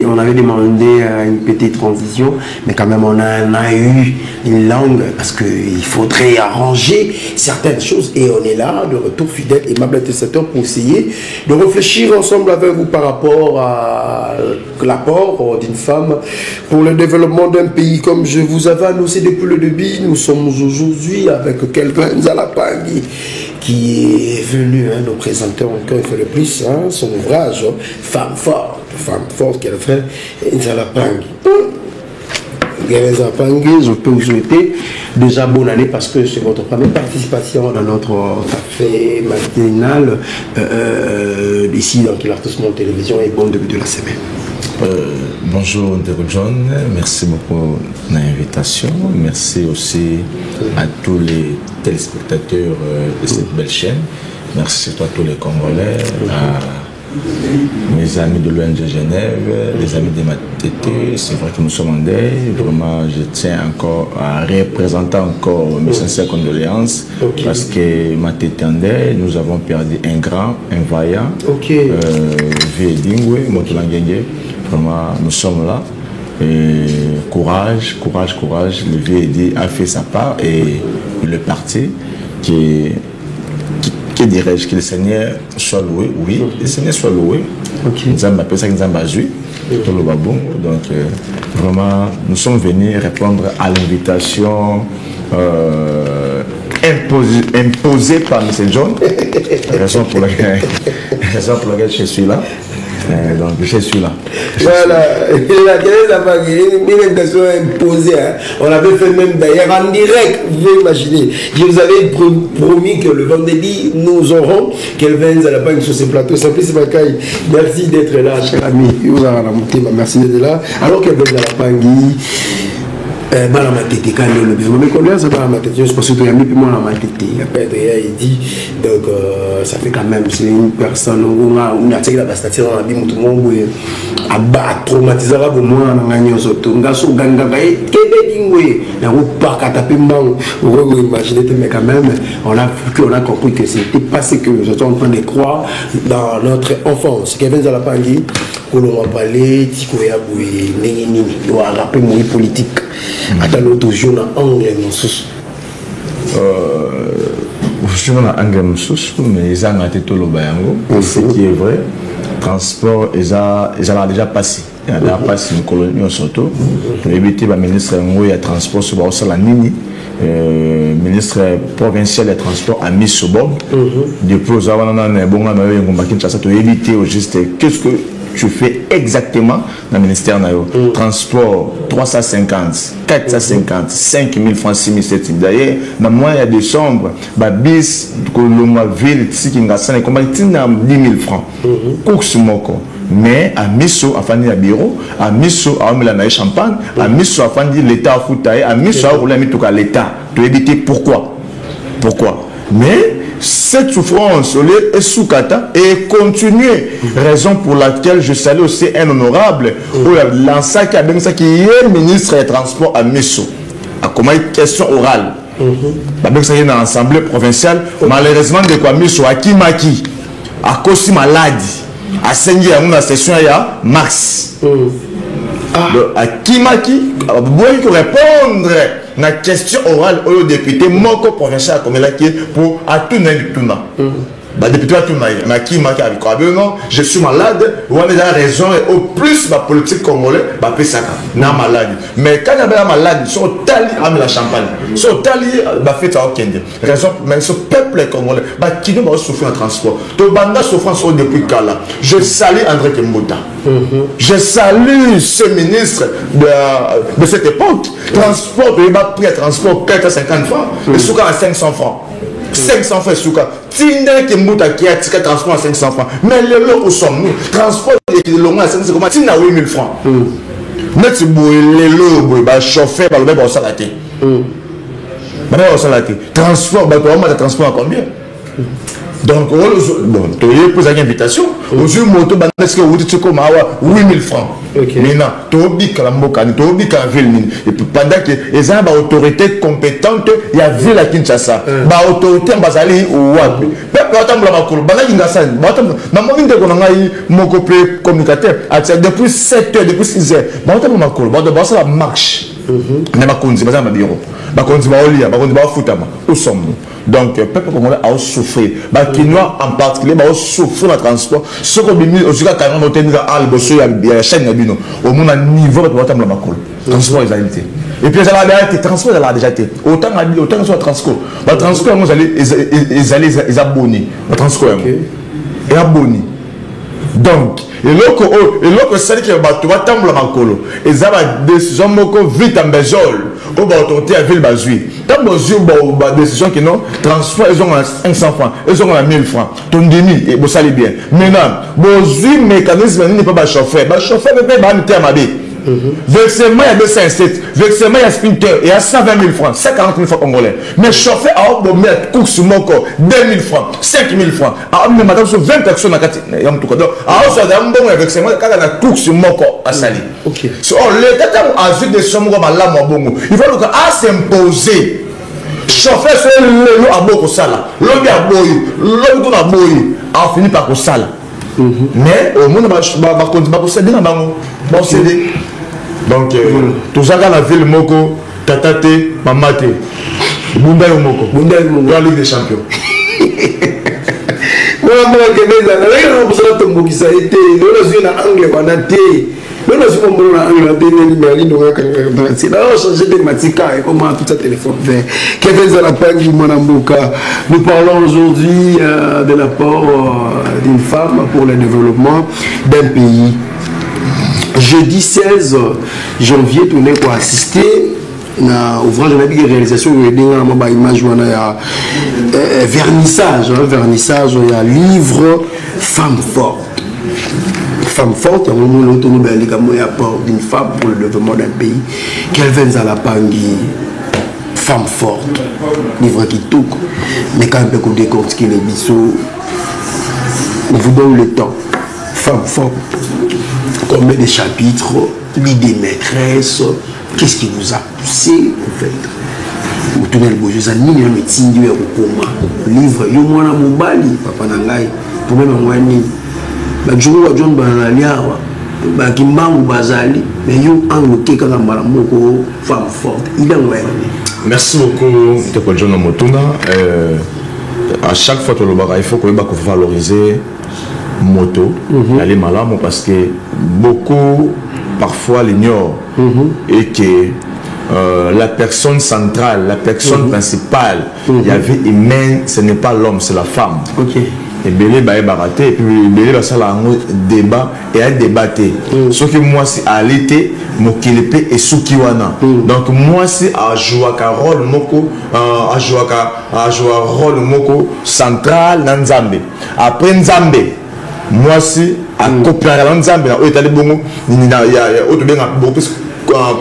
On avait demandé une petite transition, mais quand même on a eu une langue parce qu'il faudrait arranger certaines choses et on est là, de retour fidèle, aimable téléspectateur, pour essayer de réfléchir ensemble avec vous par rapport à l'apport d'une femme pour le développement d'un pays. Comme je vous avais annoncé depuis le début, nous sommes aujourd'hui avec quelqu'un, Nzala-Pangui, qui est venu nous présenter encore une fois de plus son ouvrage, Femme forte qu'elle fait, Nzala-Pangui. Je peux vous souhaiter déjà bonne année parce que c'est votre première participation dans notre café matinal ici dans Kilartosmon Télévision et bon début de la semaine. Bonjour Ndeko John, merci beaucoup pour l'invitation. Merci aussi à tous les téléspectateurs de cette belle chaîne. Merci surtout à tous les Congolais, à mes amis de l'ONG Genève, les amis de Matete. C'est vrai que nous sommes en deuil. Vraiment, je tiens encore à représenter encore mes sincères condoléances parce que Matete en deuil, nous avons perdu un grand, un vaillant, Viedingwe, Motolangenge. Vraiment, nous sommes là. Et courage, courage, courage. Le VED a fait sa part et le parti que dirais-je, que le Seigneur soit loué, oui, le Seigneur soit loué. Nous avons appelé ça nous avons bazui, tout le babou. Donc, vraiment, nous sommes venus répondre à l'invitation imposée par M. John, raison pour laquelle je suis là. Donc je suis là. Voilà, une invitation imposée. On avait fait même d'ailleurs en direct, vous pouvez imaginer. Je vous avais promis que le vendredi, nous aurons Kelvin Nzala-Pangui sur ce plateau. Merci d'être là, cher ami. Merci d'être là. Alors Kelvin Nzala-Pangui, donc ça fait quand même, c'est une personne où on a tiré la bastation dans la vie, tout le monde a traumatisé à moi, on a gagné au tout, on a su gagner, mais quand même, on a compris que c'était pas ce que nous étions en train de croire dans notre enfance. Kelvin Nzala-Pangui, où l'on va parler, Tikoya Boué, Néni, on a rappelé mon politique. À l'autre jour, on a anglais, je suis dans l'angle, mais ils ont été tout le bayango. Ce qui est vrai, transport, ils ont déjà passé. Il y a déjà passé une colonie surtout. Pour éviter le ministre de transport sur la Nini, ministre provincial des transports a mis sur bord. Depuis, nous avons éviter juste qu'est-ce que tu fais exactement dans le ministère de transport 350, 450, 5 000 francs, 6 000, 7 000. D'ailleurs, dans le mois de décembre, bis, ville, 10 000 francs. Course moko. Mais à Misso, à Fanny à bureau, à Misso, à Omela champagne, à Misso, à Fanny l'État à Foutaï, à Misso, à rouler à l'État. Tu éviter pourquoi? Pourquoi? Mais cette souffrance est sous-kata et continuer. Raison pour laquelle je salue aussi un honorable qui est ministre des Transports à Misso. Comment une question orale. Dans l'Assemblée provinciale, malheureusement, de quoi Misso à Kimaki, à cause de maladie, à Sengi, à une session il y a Mars. À Kimaki, vous répondre la question orale au député Moko provincial comme il a pour à tout le député à tout le non, je suis malade, on a raison et au plus la politique congolaise va faire ça na maladie. Mais quand il y a la maladie, sont tali à la champagne, sont tali va faire ça au Kenya. Raison mais ce peuple congolais qui va souffrir en transport. To banda souffrance depuis Kala. Je salue André Kembouta. Je salue ce ministre de cette époque. Transport, il va prix à transport 450 francs et souvent à 500 francs. 500 francs souka. Tinder qui mouta qui a tika transport à 500 francs. Mais le lot où sommes-nous? Transport est long à 500 francs. Tina 8000 francs. Net le lot, bah chauffeur, bah le même ça la tête. Bah on ça la tête. Transport, bah comment le transport à combien? Donc, bon, tu as posé une invitation. Aujourd'hui, moto, est-ce que vous dites comme 8000 francs. Maintenant, tu as dit que la Mokani, tu as dit que la ville. Et pendant que les gens ont autorité compétente, il y a ville à Kinshasa. La autorité en Bazali ou Wapi. Depuis 7 heures, depuis 6 heures, la marche. Où sommes-nous? Donc, le peuple congolais a souffert. Les Kinois en particulier ont souffert dans le transport. Ce qu'on a mis au Zuka Canon, il y a la chaîne de Bino. Au moins, à niveau de la transport, ils ont été. Et puis, le transport, il a déjà été. Autant que soit le transport. Le transport, ils abonnés. Le transport, ils abonnés. Donc, et l'autre, c'est que tu vas t'embler à Makolo. Et ça va décision vite en Bézol. Ou va autorité à Ville Bazui. Tant que vous avez des décisions qui n'ont transport, ils ont 500 francs, ils ont 1000 francs. Ton demi, et vous savez bien. Maintenant, vous avez un mécanisme, il n'est pas chauffeur. Le chauffeur ne peut pas mettre à ma vie. Versement, il y a 207. Versement, il y a sprinter. Il y a 120 000 francs, 140 000 francs congolais. Mais chauffeur a mettre cours sur mon corps, 2 000 francs, 5 000 francs. Alors, madame, sur 20 personnes, donc, alors, ça a un bon versement, quand on a cours sur mon corps à Sali. Ok. L'État a vu des sommes comme là, mon bon. Il faut donc s'imposer. Chauffeur, c'est le abo sala. L'homme a boyi. L'homme a boyi. On finit par sala. Mais au monde, va procéder dans le procéder. Donc, tout ça dans la ville, Moko, Tatate, Mamate, Bunda et Moko. Bunda et Moko. Dans la Ligue des Champions. Moi, je suis nous parlons aujourd'hui de l'apport d'une femme pour le développement d'un pays. Jeudi 16 janvier, on est pour assister à ouvrage de réalisation de image vernissage, il y a livre Femme forte. Femme forte, il y a apport d'une femme pour le développement d'un pays. Kelvin Zalapangi, Femme forte, livre qui touche, mais quand on peut décortiquer les bisous, on vous donne le temps. Femme forte, combien de chapitres, l'idée maîtresse, qu'est-ce qui vous a poussé en fait? Vous tournez le beau jeu, ça n'y a pas de livre, il y a un mobali, papa Nangai, pour même moi, bah je vois John Banaliawa, bah Kimbangu Bazali, mais you en le kéka Maramoko, femme forte, il est en merci beaucoup, John Motuna. À chaque fois que il faut qu'on valoriser moto, aller malamo parce que beaucoup parfois l'ignorent et que la personne centrale, la personne principale, il y avait humaine, ce n'est pas l'homme, c'est la femme. Et Belé va baraté, et puis Belé va faire un débat et à débattre. Ce que moi c'est à l'été, mon kilepe et Sukiwana. Donc moi c'est à jouer un rôle moko, à jouer un rôle moko central dans Nzambe. Après Nzambe, moi c'est à copier dans Nzambe. Il y a autre bien beaucoup plus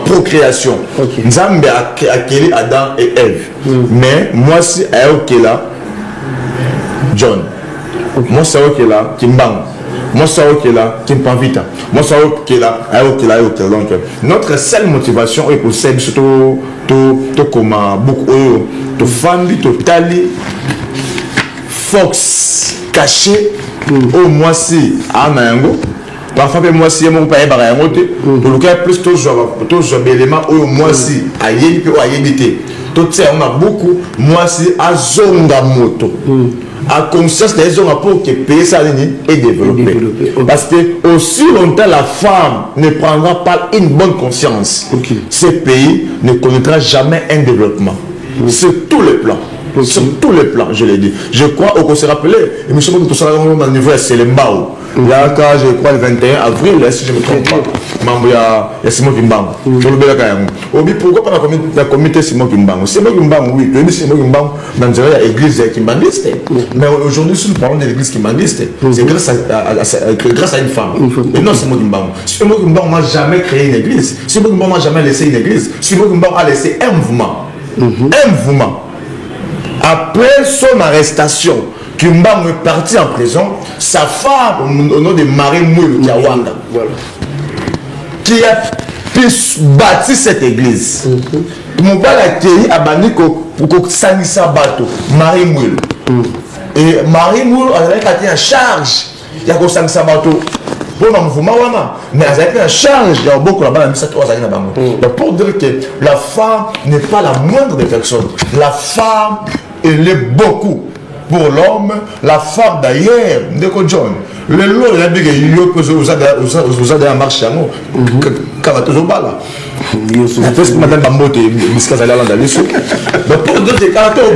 procréation. Nzambe a créé Adam et Ève. Mais moi c'est à Okela, John. Moi c'est ok là, Kimbang. Moi c'est ok là, Kimpavita. Moi c'est ok là, ok là. Donc notre seule motivation est pour ça, surtout comme beaucoup de femmes, de tali, Fox caché. Au moi si à Mayango. Parfois moi si mon père Barayango pour le cas plus tous éléments au moi si à Yébi ou à Yébité. Tout ça on a beaucoup moi si à Zonga moto. À conscience des hommes pour que le pays est développé. Parce que aussi longtemps la femme ne prendra pas une bonne conscience, ce pays ne connaîtra jamais un développement. Sur tous les plans. Sur tous les plans, je l'ai dit. Je crois qu'on se rappelait, et monsieur tout ça au niveau de Selembao. Il y a quand je crois le 21 avril, si je ne me trompe pas, il y a Simon Kimbango. Pourquoi pas la comité Simon Kimbango? Simon Kimbango, oui, Simon Kimbango, dans l'église kimbanguiste. Mais aujourd'hui, si nous parlons de l'église kimbanguiste, c'est grâce à une femme. Et non Simon Kimbango. Simon Kimbango n'a jamais créé une église. Simon Kimbango n'a jamais laissé une église. Simon Kimbango a laissé un mouvement. Un mouvement. Après son arrestation, Kimbangu est parti en prison, sa femme, au nom de Marie Mouilou Kiawanda, Voilà. qui a bâti cette église. Mon père a accueilli à Baniko pour Sanissa Bato, Marie Mouilou. Et Marie Mouilou a été en charge. Il y a Sanissa Bato. Mais elle a été en charge. Il y a beaucoup là-bas, pour dire que la femme n'est pas la moindre des personnes. La femme, elle est beaucoup. Pour l'homme, la femme d'ailleurs, Ndeko John, le lot, il a dit que vous avez un marché à nous. Quand vous avez là. Madame Bambote, Miska Zalala Daliso. Donc pour dire que quand vous avez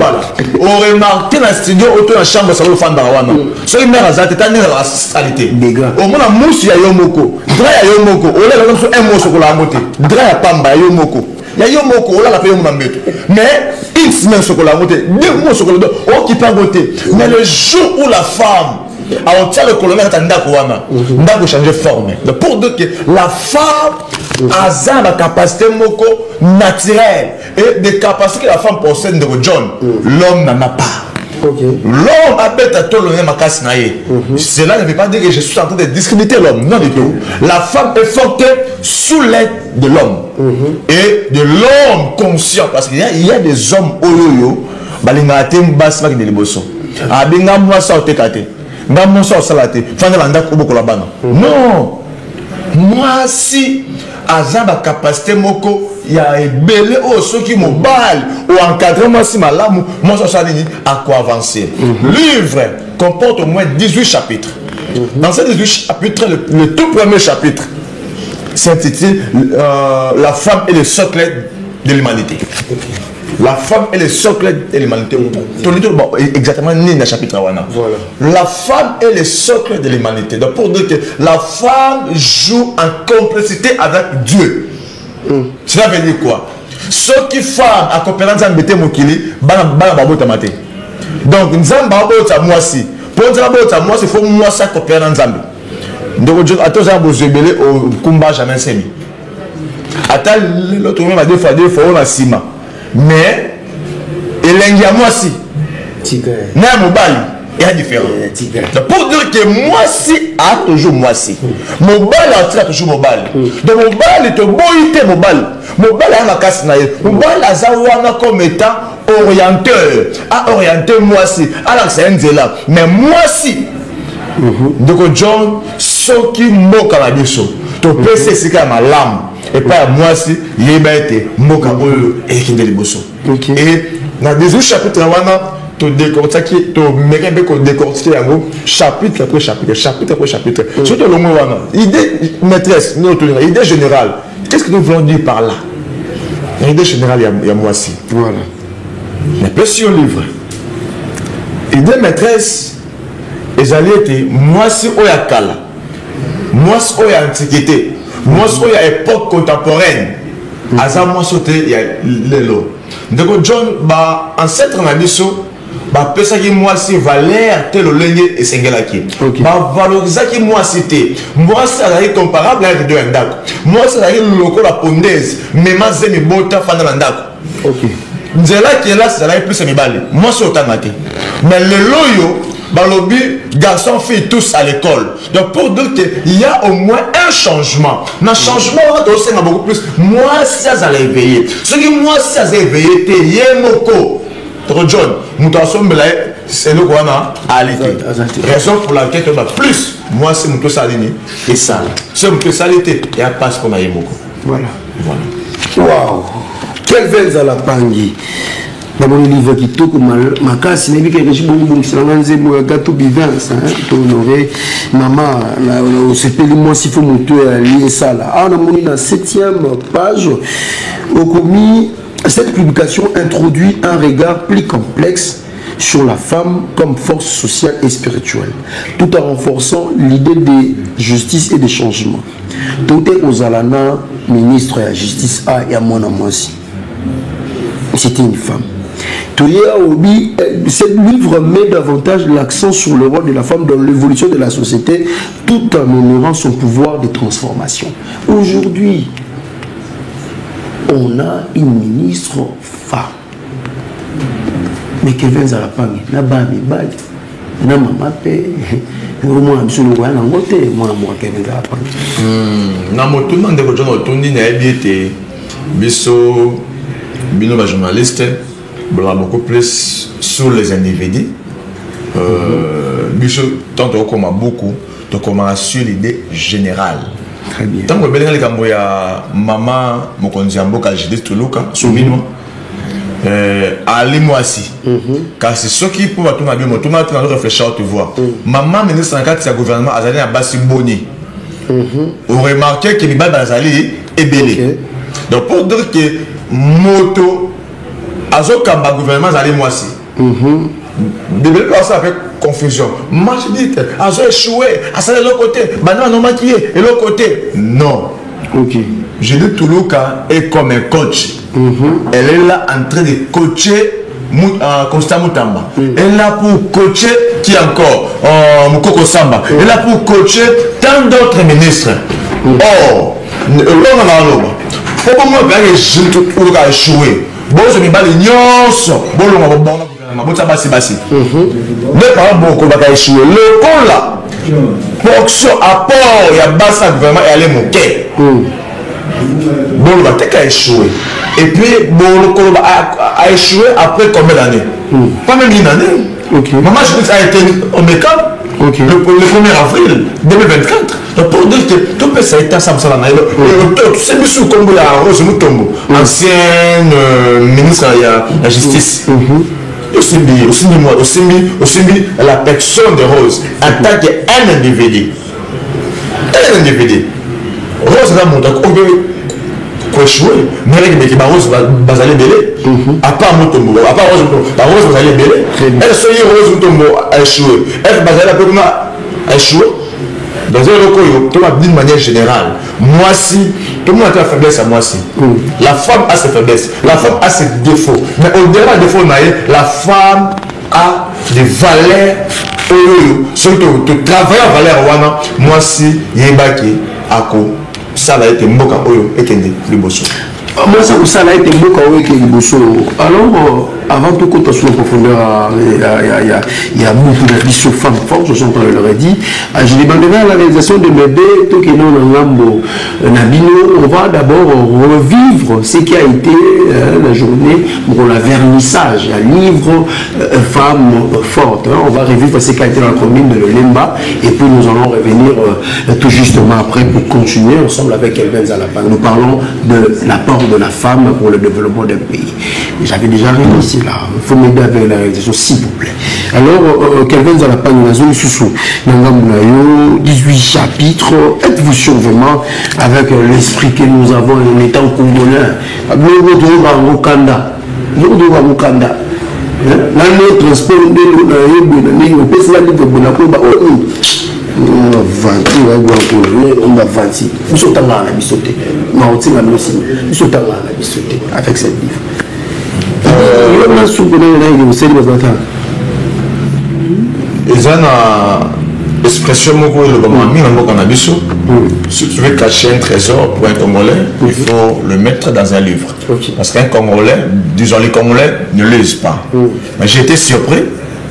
on remarque dans le studio, autour de la chambre, ça va faire Barawana. So il m'a razate, t'as une salité. Au moins, la mousse, il y a Yomoko. Dra ya Yomoko. On a un mot sur la moté. Dra ya Pamba, Yomoko. Il y a Yomoko, on l'a fait Yomambeto. Mais, une semaine sur la moté, 2 mois sur le dos, on qui peut voter. Mais le jour où la femme, on tient le colonel, on a changé de forme. Pour dire que la femme a la capacité naturelle et des capacités que la femme possède de John, l'homme n'en a pas. L'homme a bête à tout le même casse naïe. Cela ne veut pas dire que je suis en train de discriminer l'homme. Non du tout. La femme est forte sous l'aide de l'homme. Et de l'homme conscient. Parce qu'il y a des hommes oyoyo. Balingate mbasma qui de liboso. Abinga moi ça otekate. Ngam ça salate. Fanda banda kuboko la bana. Non. Moi si azaba capacité moko ya ebele o ceux qui mobile ou encadrer moi si malamu moi ça dit à quoi avancer. Livre comporte au moins 18 chapitres. Dans ces 18 chapitres, le tout premier chapitre s'intitule La femme et le socle de l'humanité. La femme est le socle de l'humanité. Exactement, ni dans le chapitre. La femme est le socle de l'humanité. Donc pour dire que la femme joue en complicité avec Dieu. Cela veut dire quoi? Ceux qui font en coopérance avec Dieu, donc Nzamba bota mwasi. Pour Nzamba bota mwasi, il faut mwasi coopérer dans Nzamba. Donc attends, on va au combat jamais semi. Attends, l'autre même a deux fois on a sima. Mais il y a mwasi. Na mobile, il y a différent. Pour dire que mwasi a toujours mwasi. Mobile a toujours mobile. Donc mobile est boité mobile. Mobile a ma casse naïe. Mobile a zawana comme étant orienteur. A orienté mwasi. Alors c'est un zéla. Mais mwasi. Donc John, ce qui moque à la biso. To PC c'est comme ma lame. Et pas mwasi, yébete moka oyo et qui les bosso. Et dans des autres chapitres to décortiquer, to mécanisme qu'on décortiquer chapitre après chapitre, chapitre après chapitre. Surtout le mot wana. Idée maîtresse, notre idée générale. Qu'est-ce que nous voulons dire par là? L'idée générale, il y a mwasi. Voilà. Mais plus sur le livre. Idée maîtresse, ils allaient être mwasi oyakala, mwasi oyantiquité, mwasi oya époque contemporaine. Aza mwasi ote ya lelo. Donc John ba ancêtre na biso ba pesa ki mwasi valeur te lo lenge esengelaki. Ba valoriser ki mwasi te. Mwasi azali comparable avec deux ndako. Mwasi azali lokola pondaise, mema zemi bota fanda na ndako. Nzela qui est là, c'est là plus mibali. Mwasi otanga te. Mais le loyo balobi garçons filles tous à l'école. Donc pour dire qu'il y a au moins un changement. Dans le changement on va aussi beaucoup plus. Moi si ça allait éveiller. Ce qui moi si ça allait éveiller te yemoko. John, nous t'assomme là c'est le quoi na alité. Raison pour laquelle on va plus. Moi c'est nous tous salini et ça. C'est nous tous salité et à passe comme yemoko. Voilà. Waouh. Quelle belle à la pangi. Dans mon livre qui toque ma casse, il y a quelque chose de gâteau bivin, pour honorer maman, on se paye moi s'il faut monter à lier ça là. Ah, on a monté dans la 7e page, au commis, cette publication introduit un regard plus complexe sur la femme comme force sociale et spirituelle, tout en renforçant l'idée de justice et de changement. Tout est aux Alana, ministre de la justice, et à mon amour aussi. C'était une femme. Ce livre met davantage l'accent sur le rôle de la femme dans l'évolution de la société tout en honorant son pouvoir de transformation. Aujourd'hui, on a une ministre femme. Mais Kevin Zalapang, n'a pas mis balle. na maman pe moi absolument quoi na ngote moi Kevin Nzala Pangi na motuna ndeko John otundi na ebiete biso bino ba journaliste beaucoup plus sur les individus biso tant comme beaucoup to commence sur l'idée générale. Très bien. Tant que belenga likambo ya mama mokonzi mboka Judith Tuluka Soumino Ali Mwasi kasi soki pour batuna bien motuna tu na réfléchir tu vois maman ministre en cadre de gouvernement azali na basi boni on remarqué que Biba Bazali est belé donc pour dire que moto azokamba gouvernement azali Mwasi Bible ça avec confusion. Moi je dis que Azo échoué, à ça de l'autre côté, Banoa non maquillé, et l'autre côté. Non. Ok. Je dis Tuluka est comme un coach. Elle est là en train de coacher Constant Moutamba. Elle est là pour coacher qui encore Moukoko Samba. Elle est là pour coacher tant d'autres ministres. Or, pourquoi moi je dis que Tuluka a échoué? Bon, je me bats les nyons. Bon, Mabota basi basi. Les parents beaucoup va échouer. Le con là. Fonction apport ya basa gouvernement et aller moquer. Bon va t'es qu'à échouer. Et puis bon le con a échoué après combien d'années? Pas même une année. OK. Maman je dis a été au mécan. OK. Le 1er avril 2024. Donc pour dire que tout peut ça été ça ça là. Tu sais bisou Kombo ya Rose Mutombo, ancienne ministre de la justice. Aussi la personne de Rose en tant qu'un individu. Un individu. Rose là mon d'accord pour échouer. Mais les gens Rose va aller belé. À part Mutombo, à part Rose va aller belé. Elle soit Rose Mutombo a échoué. Elle va aller à échouer. Dans un recours, d'une manière générale, moi si, tout le monde a la faiblesse à moi si. La femme a ses faiblesses, la femme a ses défauts. Mais au-delà des défauts, la femme a des valeurs. Surtout, de travailler à valeur, moi si, yébaki, ako, ça a été mboka oyo, et kende, le bosso. Moi, ça a été mboka oyo, et le bosso. Alors, avant tout, quand on se profondeur, il y a beaucoup d'additions femmes fortes, je sens qu'on leur a dit. Je demanderai à la réalisation de m'aider, tout qui est non Ngambo Nabino, on va d'abord revivre ce qui a été la journée pour la vernissage, un livre Femmes fortes. On va revivre ce qui a été dans la commune de Lemba, et puis nous allons revenir tout justement après pour continuer ensemble avec Kelvin Nzala Pangi. Nous parlons de l'apport de la femme pour le développement d'un pays. J'avais déjà réussi là, il faut m'aider avec la réalisation s'il vous plaît. Alors, Kelvin Nzala Pangi, la zone sous 18 chapitres, êtes-vous sûr vraiment avec l'esprit que nous avons en étant congolais? L'année transport de l'eau, on va vanter. Nous sommes dans la bisoté. Nous sommes dans la bisoté avec cette livre. Ils ont une expression si tu veux cacher un trésor pour un Congolais, il faut le mettre dans un livre. Parce qu'un Congolais, disons les Congolais ne lisent pas. Mais j'ai été surpris.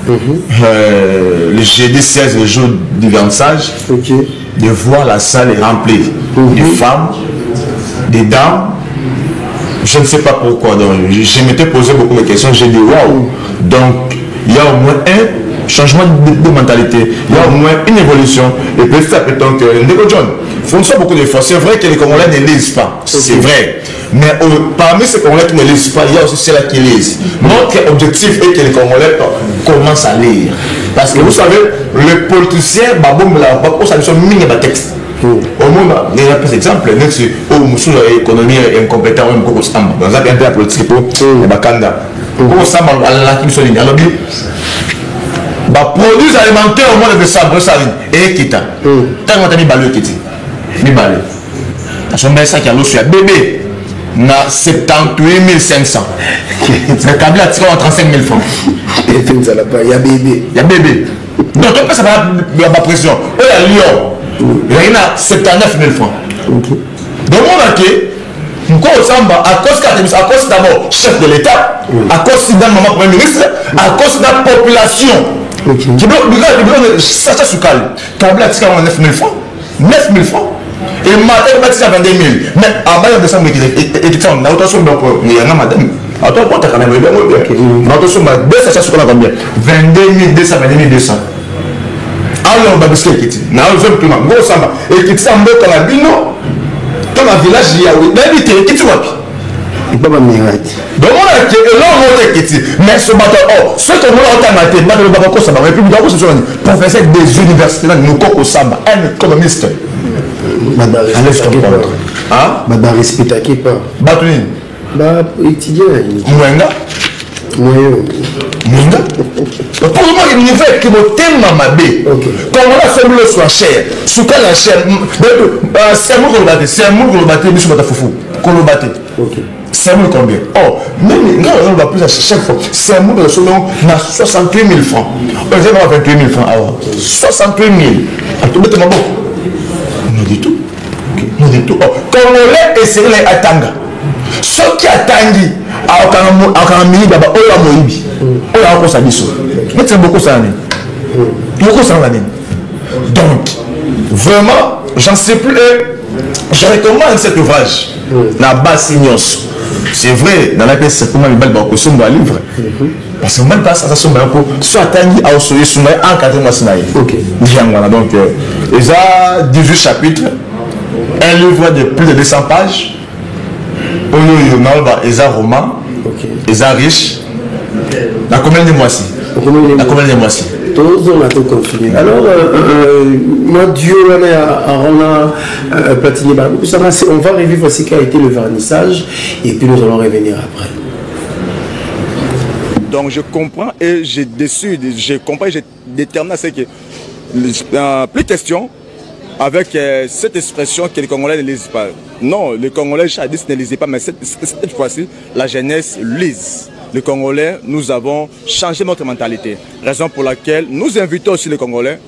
Le jeudi 16, le jour du vernissage, de voir la salle remplie de femmes, des dames. Je ne sais pas pourquoi. Donc, je m'étais posé beaucoup de questions. J'ai dit waouh. Donc, il y a au moins un changement de mentalité. Il y a au moins une évolution. Et petit à petit, donc, Ndeko John, font beaucoup d'efforts. C'est vrai que les Congolais ne lisent pas. C'est vrai. Mais parmi ces Congolais qui ne lisent pas, il y a aussi ceux-là qui lisent. Notre objectif est que les Congolais commencent à lire. Parce que vous savez, les politiciens, on s'habille sur le texte. Au monde, il y a des exemples. L'économie est incompétente, dans un peu la politique, il y a Bakanda. Alors, produits alimentaires au mois de décembre, et quitte. Tant que tu as mis balé, quitte. Mi balé. Tu as ça qui a l'eau sur bébé. Na 78 500. Le câble a tiré en 35 000 francs. Il y a bébé. Il y a bébé. Donc, tu ça va la pression. Il y a Lyon. Il y a 79 000 francs. Donc, on a que. À cause d'abord chef de l'État, à cause d'un maman premier ministre, à cause de la population Sacha Soukal, Kabla Tika 9 000 francs. 9 000 francs. Et matin, il va 22 000. Mais en bas de décembre, il est en auto-son, il y a madame. Attends, pour ta caméra, il y a auto-son, 2 Sacha Soukal combien 22 200, 22 200. Alors, on va biscuit Ekiti. Na ozom tout na go samba. Ekiti sa mboka na bino. Dans la village ya oui. Na bité Ekiti wapi. Il pas miracle. Donc on a que là on est Ekiti. Mais ce bateau oh, ce que nous on a maté, bateau ba ko samba. Et puis nous avons ce professeur des universités là nous koko samba, un économiste. Baba respecte hein? Baba respecte pas. Batuni. Ba étudiant. Mwenga. Mwenga. Pour moi, il fait que mon thème m'a bé. Quand on a fait le soit cher, sous quelle la chair, c'est un mot qu'on battait, c'est un mot qu'on battait, mais je m'en foufou. Qu'on le battait. C'est un mot combien? Oh, même quand on va plus à chaque fois, c'est un mot de son nom, on a 68 000 francs. On a 28 000 francs. Alors, 68 000. À tout le monde, non du tout. Non du tout. Quand on l'a essayé à Tanga, ce qui a Tangi, à Mini Baba, on l'a moïbi. On l'a encore sa biso. Mais c'est beaucoup ça. Beaucoup ça l'année. Donc, vraiment, j'en sais plus. Je recommande cet ouvrage. La base Signos. C'est vrai, dans la pièce, c'est comment il va le sur un livre. Parce que même pas ça, ça soit Tangi à Osoye, sur un 4 mois. Ok. Donc, il y a 18 chapitres. Un livre de plus de 200 pages. Il y a un roman. Il y a riche. La combien de mois-ci? La combien de mois-ci? Tous on a tout confirmé. Alors, moi, Dieu, on a platiné. On va revivre ce qui a été le vernissage et puis nous allons revenir après. Donc, je comprends et j'ai déçu, je comprends et j'ai déterminé à ce que plus question avec cette expression que les Congolais ne lisent pas. Non, les Congolais jadis ne lisaient pas, mais cette fois-ci, la jeunesse lise. Les Congolais, nous avons changé notre mentalité. Raison pour laquelle nous invitons aussi les Congolais,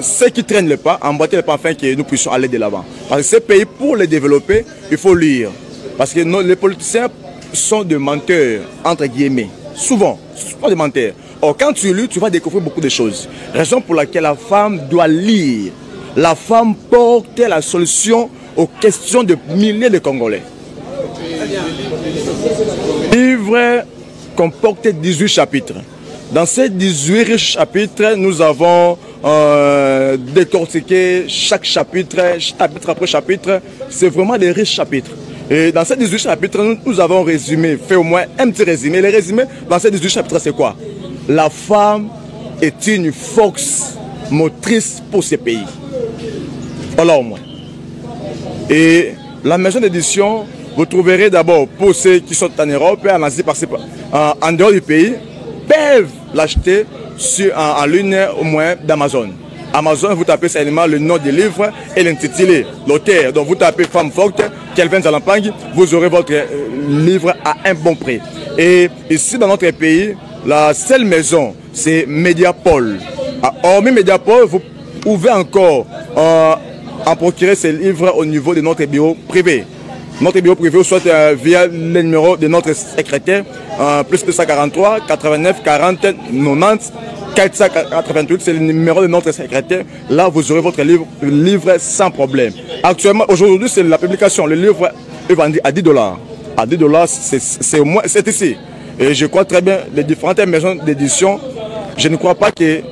ceux qui traînent le pas, emboîter le pas afin que nous puissions aller de l'avant. Parce que ces pays, pour les développer, il faut lire. Parce que les politiciens sont des menteurs, entre guillemets. Souvent des menteurs. Or, quand tu lis, tu vas découvrir beaucoup de choses. Raison pour laquelle la femme doit lire. La femme porte la solution aux questions de milliers de Congolais. Le livre comporte 18 chapitres. Dans ces 18 chapitres, nous avons décortiqué chaque chapitre après chapitre. C'est vraiment des riches chapitres. Et dans ces 18 chapitres, nous avons résumé, fait au moins un petit résumé. Le résumé dans ces 18 chapitres, c'est quoi? La femme est une force motrice pour ce pays. Voilà au moins. Et la maison d'édition, vous trouverez d'abord pour ceux qui sont en Europe et en Asie, en dehors du pays, peuvent l'acheter en ligne au moins d'Amazon. Amazon, vous tapez seulement le nom du livre et l'intitulé, l'auteur. Donc vous tapez Femme forte, Kelvin Zalampang, vous aurez votre livre à un bon prix. Et ici dans notre pays, la seule maison, c'est Mediapol. Hormis Mediapol, vous pouvez encore en procurer ces livres au niveau de notre bureau privé. Notre bureau privé, soit via le numéro de notre secrétaire, plus 243 89 40 90 488, c'est le numéro de notre secrétaire. Là, vous aurez votre livre sans problème. Actuellement, aujourd'hui, c'est la publication. Le livre est vendu à 10 $. À 10 $, c'est ici. Et je crois très bien, les différentes maisons d'édition, je ne crois pas qu'ils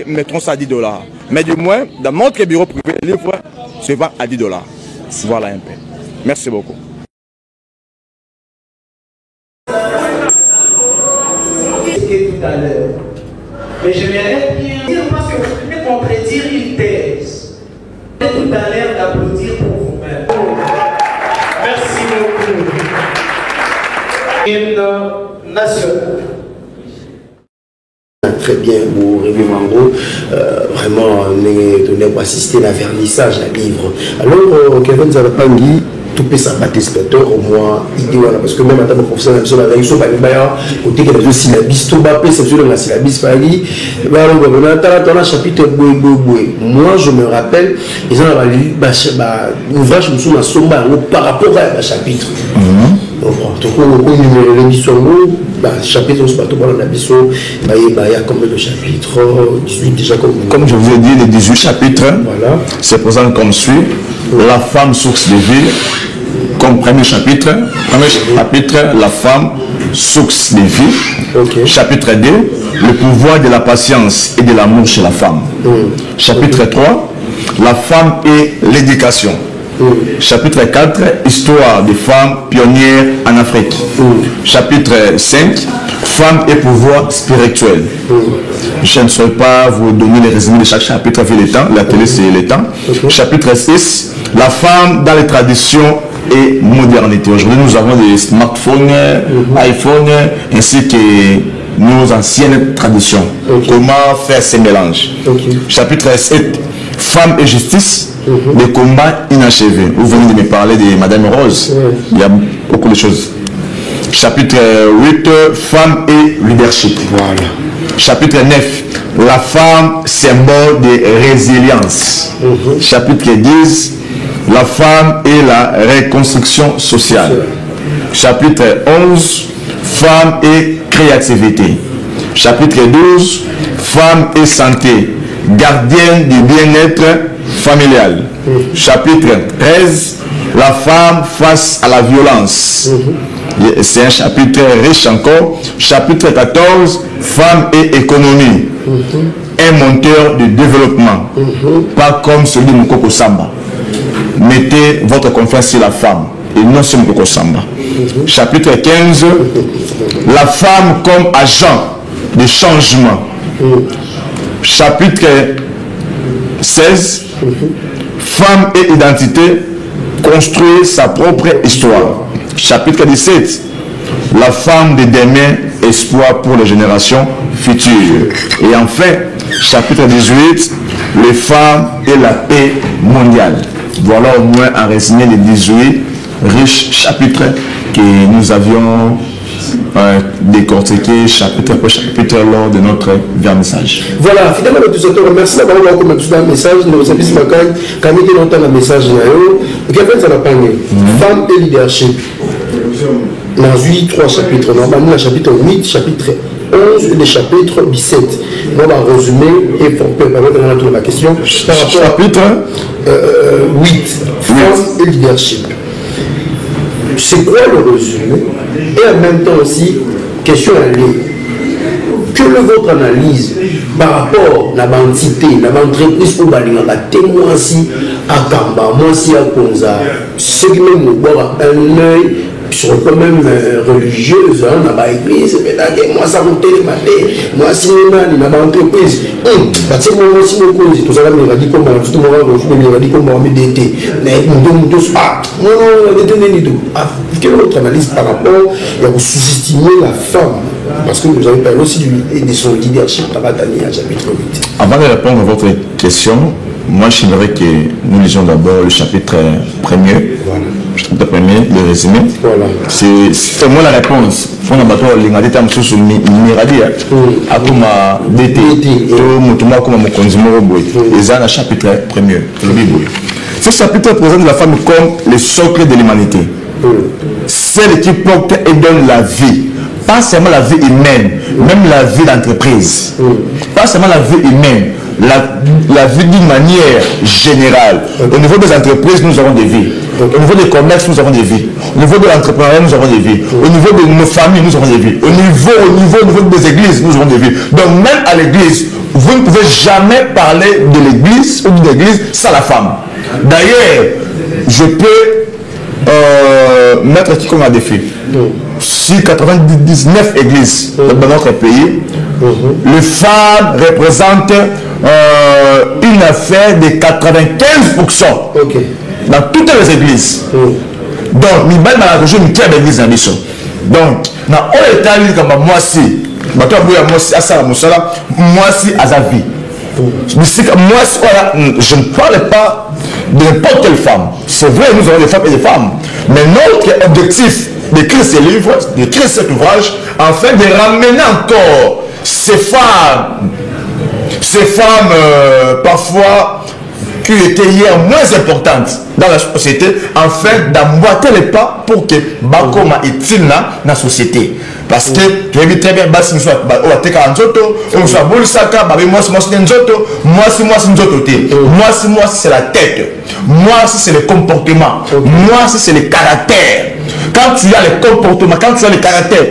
mettront ça à 10 $. Mais du moins, dans notre bureau privé, le livre se vend à 10 $. Voilà un peu. Merci beaucoup. Tout à l'heure. Mais j'aimerais bien dire, parce que vous pouvez contredire une thèse. Tout à l'heure d'applaudir pour vous-même. Merci beaucoup. Hymne national. Très bien, vous revivez en gros, vraiment, on est assister à la vernissage à livre. Alors, Kevin Zalapangi, tout peut s'abattre spectateur au moins idéal parce que même en tant que professeur même sur la réaction par les côté que les syllabis tout bas c'est sur la syllabis par lui dans le chapitre moi je me rappelle ils ont ouvrage nous sommes à somba par rapport à chapitre chapitre, il y a combien de chapitres? 18 déjà comme je vous ai dit, les 18 chapitres se présentent comme suit. La femme, source de vie, comme premier chapitre. La femme, source de vie. Chapitre 2, le pouvoir de la patience et de l'amour chez la femme. Chapitre 3, la femme et l'éducation. Chapitre 4, histoire des femmes pionnières en Afrique. Chapitre 5, femmes et pouvoir spirituel. Je ne saurais pas vous donner les résumés de chaque chapitre vu le temps. La télé, c'est le temps. Chapitre 6, la femme dans les traditions et modernité. Aujourd'hui, nous avons des smartphones, iPhones, ainsi que nos anciennes traditions. Comment faire ces mélanges. Chapitre 7, femmes et justice. Des combats inachevés. Vous venez de me parler de Madame Rose. Il y a beaucoup de choses. Chapitre 8, femmes et leadership. Chapitre 9, la femme, symbole de résilience. Chapitre 10, la femme et la reconstruction sociale. Chapitre 11, femmes et créativité. Chapitre 12, femmes et santé. Gardienne du bien-être familial. Chapitre 13, la femme face à la violence. C'est un chapitre riche encore. Chapitre 14, femmes et économie. Un moteur de développement. Pas comme celui de Mukoko Samba. Mettez votre confiance sur la femme et non sur Mukoko Samba. Chapitre 15, la femme comme agent de changement. Chapitre 16, femme et identité, construire sa propre histoire. Chapitre 17, la femme de demain, espoir pour les générations futures. Et enfin, chapitre 18, les femmes et la paix mondiale. Voilà au moins un résumé des 18 riches chapitres que nous avions décortiqué chapitre après chapitre lors de notre vernissage. Voilà, finalement, nous te remercions d'avoir commencé un message. Nous avons dit quand nous avons un message, femme et leadership. Dans 3 chapitres, normalement, le chapitre 8, chapitre 11 et le chapitre 17. On va résumer et pour permettre de répondre à la question. Chapitre 8, femme et leadership. C'est quoi le résumé? Et en même temps aussi, question à lui. Quelle est votre analyse par rapport à l'entité, à l'entreprise pour la témoin si à Kamba, moi si à Konza, ce qui même nous boit un œil sur le plan même religieuse, on a l'église, moi ça monte les matins, moi si on a une entreprise, parce que moi si on cause, tout ça me dit comment, tout le monde me dit comment me déter, mais nous tous pas, non, détenez les deux. Quelle autre analyse par rapport à vous sous-estimer la femme? Parce que vous avez parlé aussi de son leadership Tabatani à chapitre 8. Avant de répondre à votre question, moi j'aimerais que nous lisions d'abord le chapitre 1er. Voilà. Chapitre 1er, le résumé. Voilà. C'est moi la réponse. On a battu l'ingadi tam sous Miradia. Akuma DT. Mutuma comme mon consumer boy. Et ça, le chapitre 1er. Ce chapitre présente la femme comme le socle de l'humanité. Celle qui porte et donne la vie. Pas seulement la vie humaine, même la vie d'entreprise. Pas seulement la vie humaine, la vie d'une manière générale. Au niveau des entreprises, nous avons des vies. Au niveau des commerces, nous avons des vies. Au niveau de l'entrepreneuriat, nous avons des vies. Au niveau de nos familles, nous avons des vies. Au niveau des églises, nous avons des vies. Donc même à l'église, vous ne pouvez jamais parler de l'église ou d'une église sans la femme. D'ailleurs, je peux mettre qui comme un défi. Sur 99 églises dans notre pays, les femmes représentent une affaire de 95% dans toutes les églises. Donc, nous avons une église dans l'église. Donc, dans l'état moi si, moi si à sa vie. Moi, je ne parle pas de n'importe quelle femme. C'est vrai, nous avons des femmes et des femmes. Mais notre objectif d'écrire ces livres, d'écrire cet ouvrage, afin de ramener encore ces femmes parfois qui était hier moins importante dans la société, afin d'emboîter les pas pour que Bakoma est utile dans la société. Parce que tu as vu très bien, moi, c'est la tête. Moi, c'est le comportement. Moi, c'est le caractère. Quand tu as le comportement, quand tu as le caractère,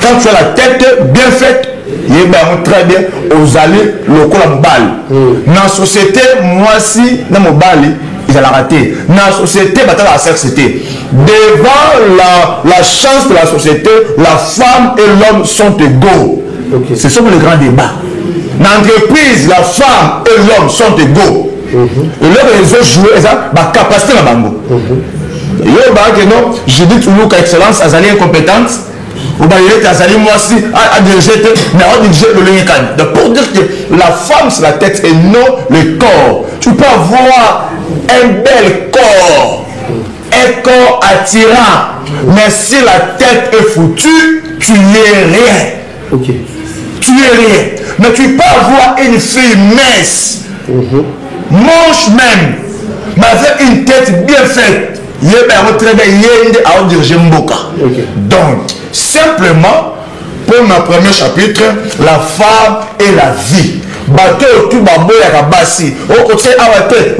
quand tu as la tête bien faite, il est très bien aux allées locaux à Mobali. Dans la société, moi aussi, dans Mobali, ils ont raté. Dans la société, c'était devant la chance de la société, la femme et l'homme sont égaux. Ce sont les grands débats. Dans l'entreprise, la femme et l'homme sont égaux. Et là, ils ont joué la capacité dans le bango. Je dis toujours qu'excellence, elle est incompétente. Ou bien moi aussi à diriger, mais à diriger le ligne. Pour dire que la femme c'est la tête et non le corps. Tu peux avoir un bel corps, un corps attirant, mais si la tête est foutue, tu n'es rien. Tu es rien. Mais tu peux avoir une fille mince, manche même, mais avec une tête bien faite. Donc, simplement, pour ma premier chapitre, la femme et la vie. Bateau tout babo ya kabasi. Au côté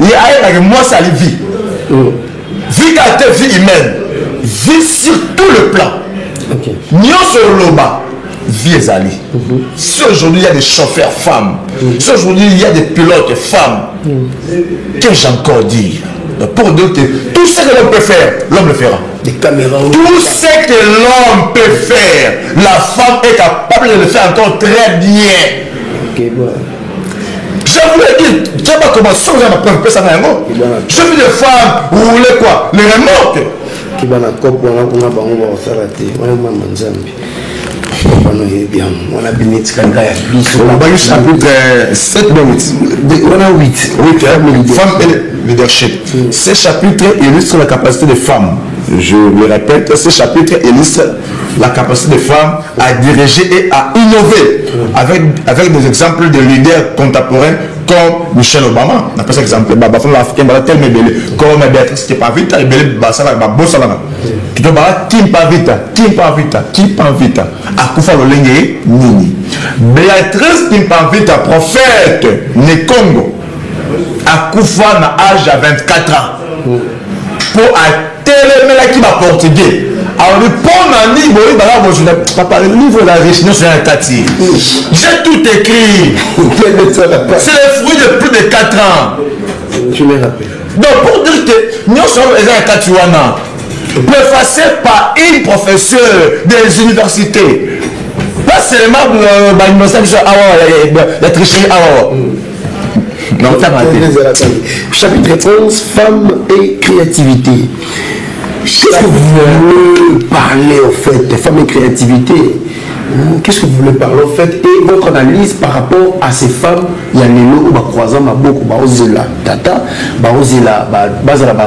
il y a moi ça la vie. Vie à vie humaine. Vie sur tout le plan. Nyo sur le bas. Vie ezali. Si aujourd'hui il y a des chauffeurs femmes, si aujourd'hui il y a des pilotes femmes, qu'ai-je encore dire? Pour dire que tout ce que l'homme peut faire, l'homme le fera. Des caméras. Tout ce que l'homme peut faire, la femme est capable de le faire encore très bien. Je voulais dire, tu vas commencer à me ça. Je vis des femmes, vous voulez quoi? Les remorques. On a bien chapitre 7 on a 8 femmes et leadership. Ces chapitres illustrent la capacité des femmes. Je le répète, ces chapitres illustrent la capacité des femmes à diriger et à innover avec des exemples de leaders contemporains comme Michelle Obama. On appelle ça exemple. Comme Béatrice Kipavita et Kimpavita. Akufa Lolenge Nini. Béatrice Kimpavita, prophète né Congo, Akufa na âge à 24 ans. Pour atteindre qui va portugais. Alors, le pont à livre, le livre de la richesse, c'est un quartier. J'ai tout écrit. C'est le fruit de plus de 4 ans. Je me rappelle. Donc, pour dire que nous sommes un quartier, préfacé par une professeure des universités. Pas seulement la tricherie. Non, chapitre 11, femmes et créativité. Qu'est-ce que vous voulez parler en fait de femmes et créativité? Qu'est-ce que vous voulez parler en fait? Et votre analyse par rapport à ces femmes, il y a les lots où croisant ma beaucoup, la tata, la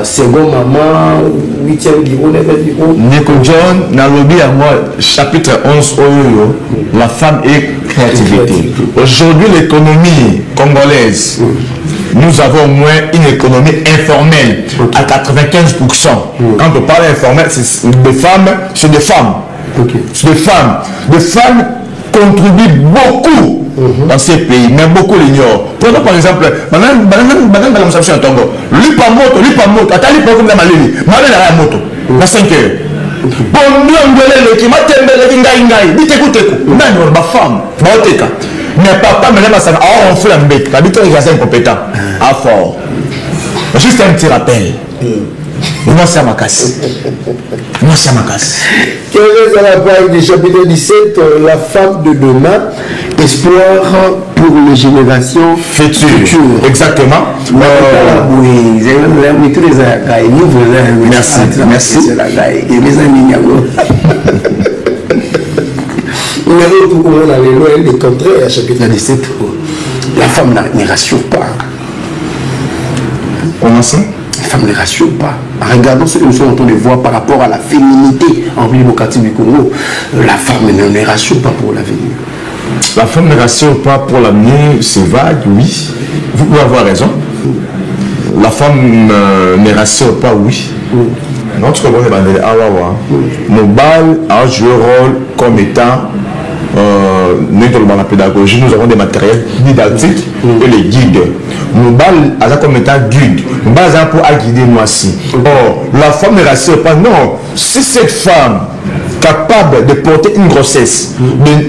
seconde maman, 8e bureau, 9e bureau. Nico John, Nalobi à moi, chapitre 11, la femme et créativité. Aujourd'hui, l'économie congolaise, nous avons au moins une économie informelle à 95%. Quand on parle informel, c'est des femmes, c'est des femmes. C'est des femmes. Des femmes contribuent beaucoup dans ces pays, mais beaucoup l'ignorent. Prenons par exemple, madame Conception Tongo, lui pas moto, attends, lui pas comme la Malili, Malili a la moto, à 5 heures. Bon, nous on qui m'a tembelé, dit écoute, non, ma femme, mais papa, madame, on fait la bête, l'habitant est incompétent, à fort. Juste un petit rappel. Moi, c'est ma casse. Quelle est la page du chapitre 17, la femme de demain, espoir pour les générations futures. Exactement. Merci. Le contraire, chapitre 17, la femme ne rassure pas. Comment ça? Les femmes ne rassurent pas. Regardons ce que nous sommes en train de voir par rapport à la féminité en démocratie du Congo. La femme ne rassure pas pour l'avenir. La femme ne rassure pas pour l'avenir, c'est vague, oui. Vous pouvez avoir raison. la femme ne rassure pas, oui. Non, tu comprends, Mobile a joué rôle comme étant dans la pédagogie. Nous avons des matériels didactiques et les guides. Mobile a comme étant guide. Mobile a pour guider moi aussi. Or, la femme ne rassure pas. Non, si cette femme capable de porter une grossesse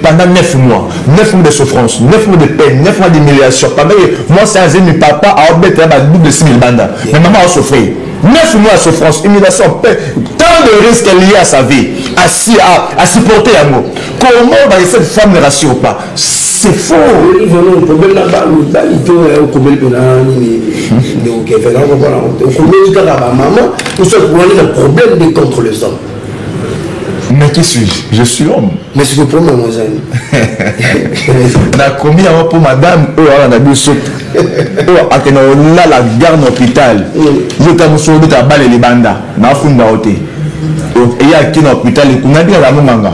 pendant 9 mois, 9 mois de souffrance, 9 mois de peine, 9 mois d'humiliation, pendant que moi, c'est un mes papa a obéi à double de 6 000 bandes. Mais maman a souffert. 9 mois de souffrance, humiliation, peine, tant de risques liés à sa vie, à supporter l'amour. Comment cette femme ne rassure pas? C'est faux. Problème contre les hommes. Mais qui suis-je? Je suis homme. Mais c'est le problème, mon ami. Na combien pour madame on a bu soupe. On a la garde hôpital. Je t'ai souhaité de ta balle les bandas. Na funda ote. Et il y a qui dans l'hôpital et qu'on a bien la manga.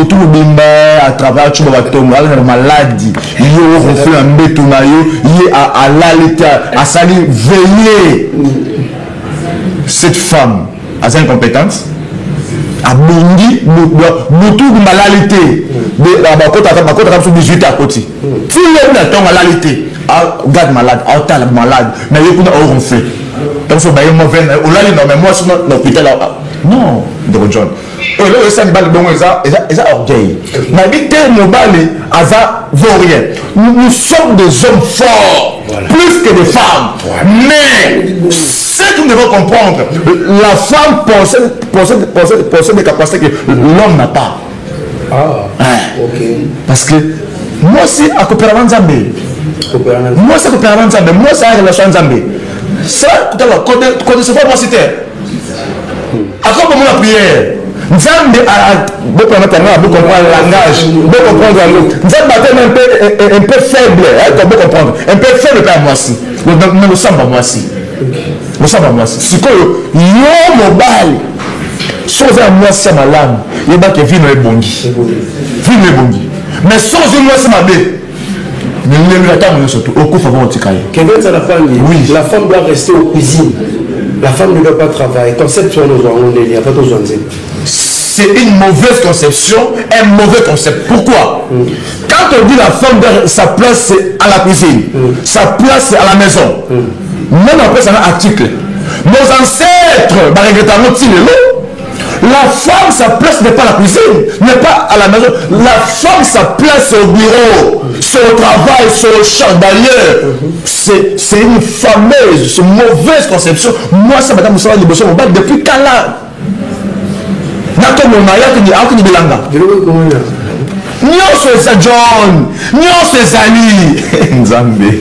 Tout bimba à travers tout le tombe, la maladie. Il y a au reflet un bétonayo, il y a à l'alita, à salir veiller. Cette femme a une compétence. A Bondi, Boutou malalité de la côte à 18 à côté. Si le monde a malalité, garde malade, malade, mais il y a un fait. Donc, ça va être mauvais. Moi, je suis dans l'hôpital. Non, Dr. John. Et là, il y a un bal de orgueil. Mais il y a un bal de vaurien. Nous sommes des hommes forts, plus que des femmes. Mais, ce que nous devons comprendre, la femme possède des capacités que l'homme n'a pas. Ok. Parce que moi aussi, à Coopération Zambé. Moi, c'est Coopération Zambé. Moi, c'est la relation Zambé. Ça, quand c'est pas moi, c'était. À quoi pour la prière? Nzambe a beaucoup comprendre le langage, beaucoup comprendre l'autre. Nzambe est un peu faible, beaucoup comprendre. Un peu faible par moi aussi. Nous sommes pas moi aussi. Nous sommes pas moi aussi. C'est que yo mobile. Sans un moi c'est ma lame. Il y a que vino est bongi. Vino est bongi. Mais sans un moi c'est ma bé. Mais le attend surtout au coup favor au Kevin ça la femme. Oui. La femme doit rester aux cuisines. La femme ne doit pas travailler. Conception nous avons il n'y a pas besoin de ça. C'est une mauvaise conception, un mauvais concept. Pourquoi? Quand on dit la femme doit sa place à la cuisine, sa place à la maison, même après ça un article. Nos ancêtres, la femme, sa place n'est pas à la cuisine, n'est pas à la maison. La femme, sa place au bureau, sur le travail, sur le champ. D'ailleurs, c'est une fameuse, une mauvaise conception. Moi, ça, madame Moussa, depuis quand là? Nyonso eza John, nyonso ezali Nzambe.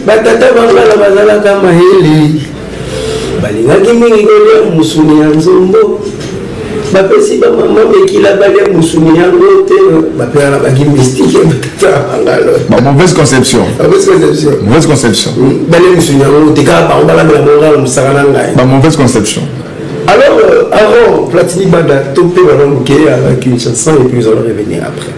Batata bangala bazalaka maheli balingaki mingi kolia musuni ya nzombo bapesi bamama mekila balia musuni yango te bapelana baki mystique batata bangala. Mauvaise conception. Mauvaise conception. Balia musuni yango te kaka bango balamela mongala mosaka na ngai. Mauvaise conception. Alors, avant Platini Banda, topé Ballon Bouquet avec une chanson et puis nous allons revenir après.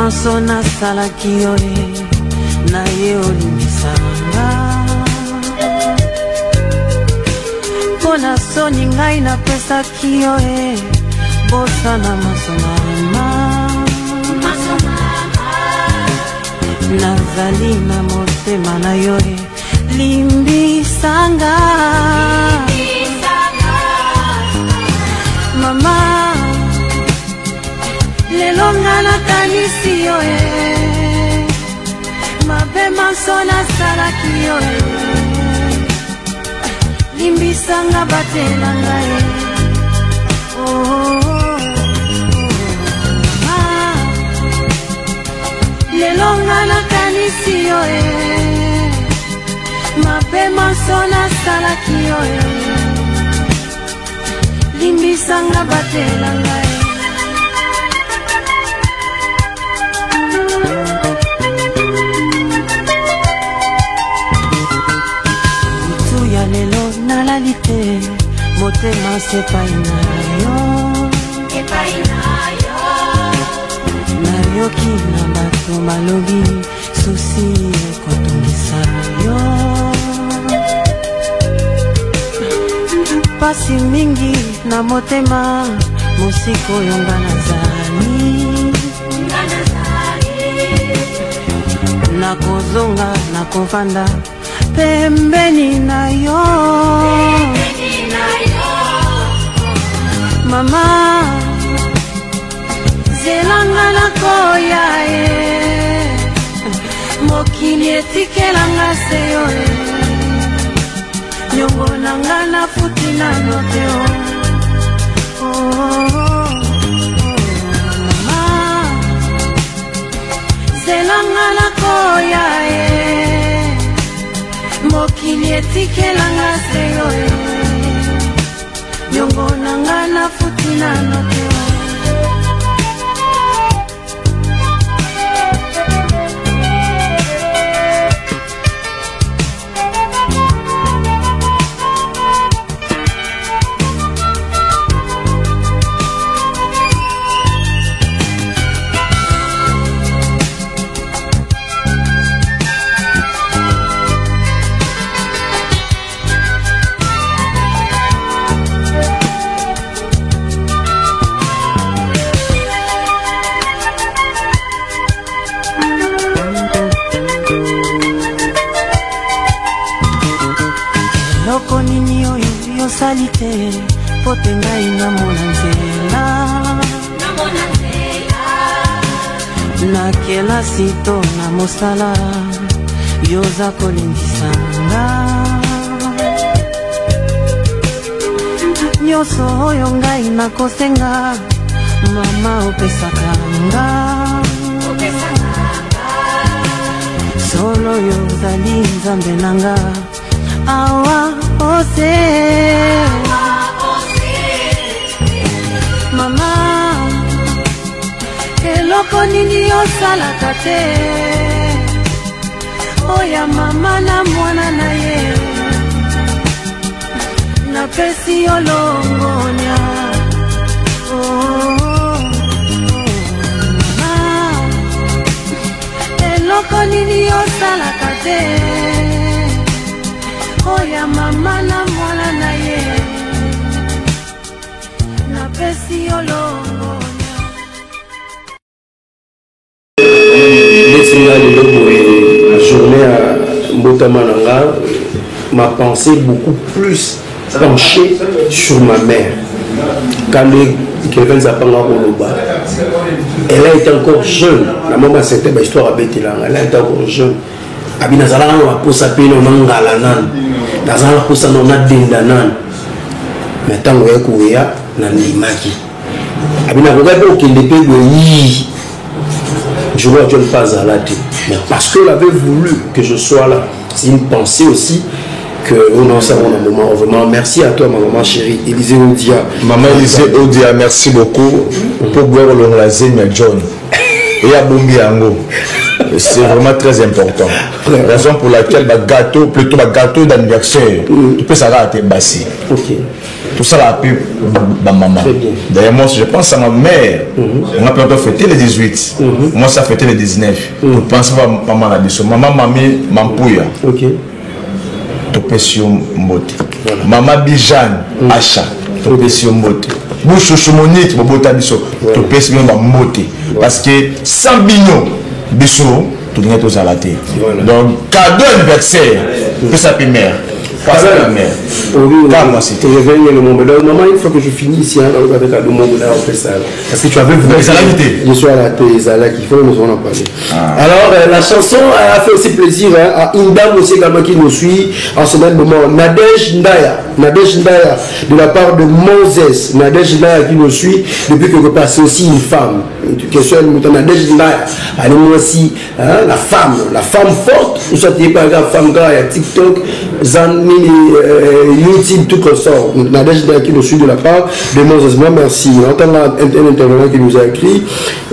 Sona sala kiore na ye olimisanga Bona soni ngai na pesa kiore bosa na masomama Nazali na motema na yore limbisanga Mama Lelonga na kanisi yoe Mabema sona salaki yoe Limbisanga batela ngae Lelonga na kanisi yoe Mabema sona nasalaki oyo limbisanga batela ngai butu ya lelo nalali te motema sepai na yo nayoki na bato malobi susi ekotungisa yo pasi mingi na motema mosiko oyo nga nazali nakozonga nakovanda pembeni na yo mama zelanga nakoya ye mokili etikelanga se yo nyongo nanga nafuti nano te mama zelanga nakoya ye mokili etikelanga se yo nyongo nanga nafuti nano te salite pote ngai namona nzela na kelasi to na mosala yoza kolindisanga nyonso oyo ngai nakosenga mama opesaka nga solo yozali nzambe nanga awa ose mama eloko nini osalaka te oya mama na mwana na ye napesi yo longonya mama eloko nini osalaka te oya mama na mwana na ye napesi yo longonya la journée à Motamananga m'a pensé beaucoup plus penchée sur ma mère quand quelqu'un s'appelle Oloba elle a été encore jeune la maman c'était une histoire à Bétilang elle a été encore jeune abi nazala na posa peno mangala nan nazala posa no na dinda nan mais tango ya kuya na limaki abi na koga pe okende pe yi je vois Dieu pas à la tête mais parce qu'elle avait voulu que je sois là c'est une pensée aussi que on en savons un moment vraiment merci à toi ma maman chérie Élisée Odia maman Élisée Odia merci beaucoup pour boire le lazim John et à Bombi Ango. C'est vraiment très important. Raison pour laquelle gâteau, plutôt gâteau d'anniversaire, tu peux s'arrêter bassi. Ok. Tout ça l'a appelé ma maman. D'ailleurs, moi, je pense à ma mère. On a plutôt fêté le 18. Moi, ça fêté le 19. Je pense à maman la biso. Maman, mamie, mampouya. Ok. Topesio Mbote. Maman Bijan, Acha. Topesio Mbote. Bouchouchou Monique, Bobota Biso. Topesio Mbote. Parce que sans bignon, Biso, tout le monde est aux alatés. Donc, cadeau anniversaire, que ça peut mère. Pas la mère. Maman, il faut que je finisse avec le monde là, on fait ça. Parce que tu avais voulu. Je suis à la télé, il faut nous en parler. Alors, la chanson a fait aussi plaisir à une dame aussi également qui nous suit en ce même moment. Nadège Ndaya, de la part de Moses. Nadège Ndaya qui nous suit depuis que c'est aussi une femme. Question Nadège Ndaya. Allez-moi aussi, la femme forte. Nous sommes pas la femme gars, TikTok, Zani. YouTube, tout comme ça. Nadège qui nous suit de la part de Moses. Merci. On entend un intervenant qui nous a écrit: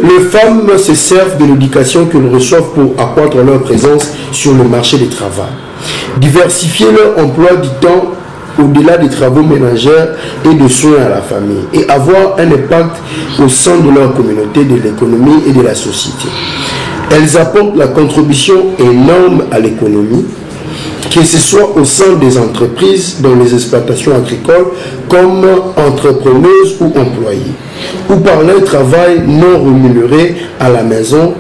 les femmes se servent de l'éducation qu'elles reçoivent pour accroître leur présence sur le marché du travail. Diversifier leur emploi du temps au-delà des travaux ménagers et de soins à la famille, et avoir un impact au sein de leur communauté, de l'économie et de la société. Elles apportent la contribution énorme à l'économie, que ce soit au sein des entreprises, dans les exploitations agricoles, comme entrepreneuses ou employées, ou par leur travail non rémunéré à la maison,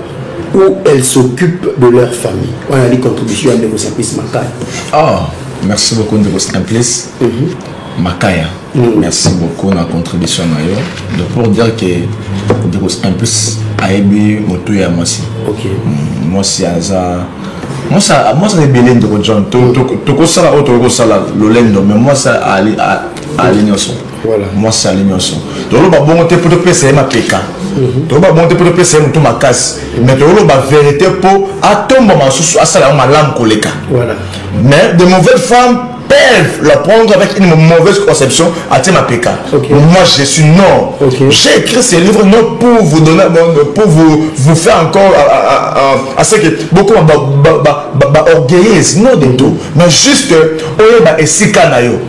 où elles s'occupent de leur famille. On a des contributions à Ndeko Simplice Makaya. Ah, merci beaucoup Ndeko Simplice Makaya. Merci beaucoup de la contribution. Pour dire que Ndeko Simplice a aimé mon tour à moi aussi. Ok. Moi aussi, moi ça c'est belé de John. Tout ça là, autre ça là, le lendo. Mais moi ça à l'ignorance. Voilà. Moi c'est à l'ignorance. Donc le bon monter pour te payer ma PK. Donc le bon monter pour te payer tout ma casse. Mais le vérité pour attendre ma sous à ça là ma lame colléca. Voilà. Mais de mauvaises femmes peuvent la prendre avec une mauvaise conception à ma PK. Okay. Moi je suis non. Okay. J'ai écrit ces livres non pour vous donner, pour vous faire encore à ce que beaucoup orgueillissent, non de tout, mais juste et si canayo.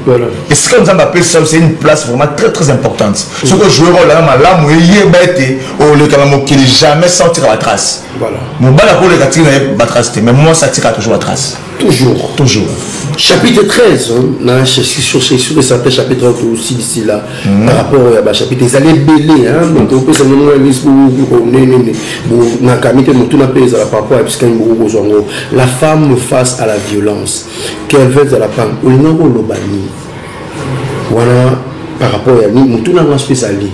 Et ce que nous appelons ça, c'est une place vraiment très très importante. Ce que je veux là, ma lame le canamo qui n'est jamais sorti la trace. Voilà. Mon bala pour les gâteaux n'a trace, mais moi ça tire toujours la trace. Toujours. Toujours. Chapitre 13, sur certains chapitres aussi d'ici là, par rapport à chapitre, ils allaient belé, donc on peut s'en aller la femme face à la violence, qu'elle veut à la femme, par rapport à nous, tout n'a spécialisé.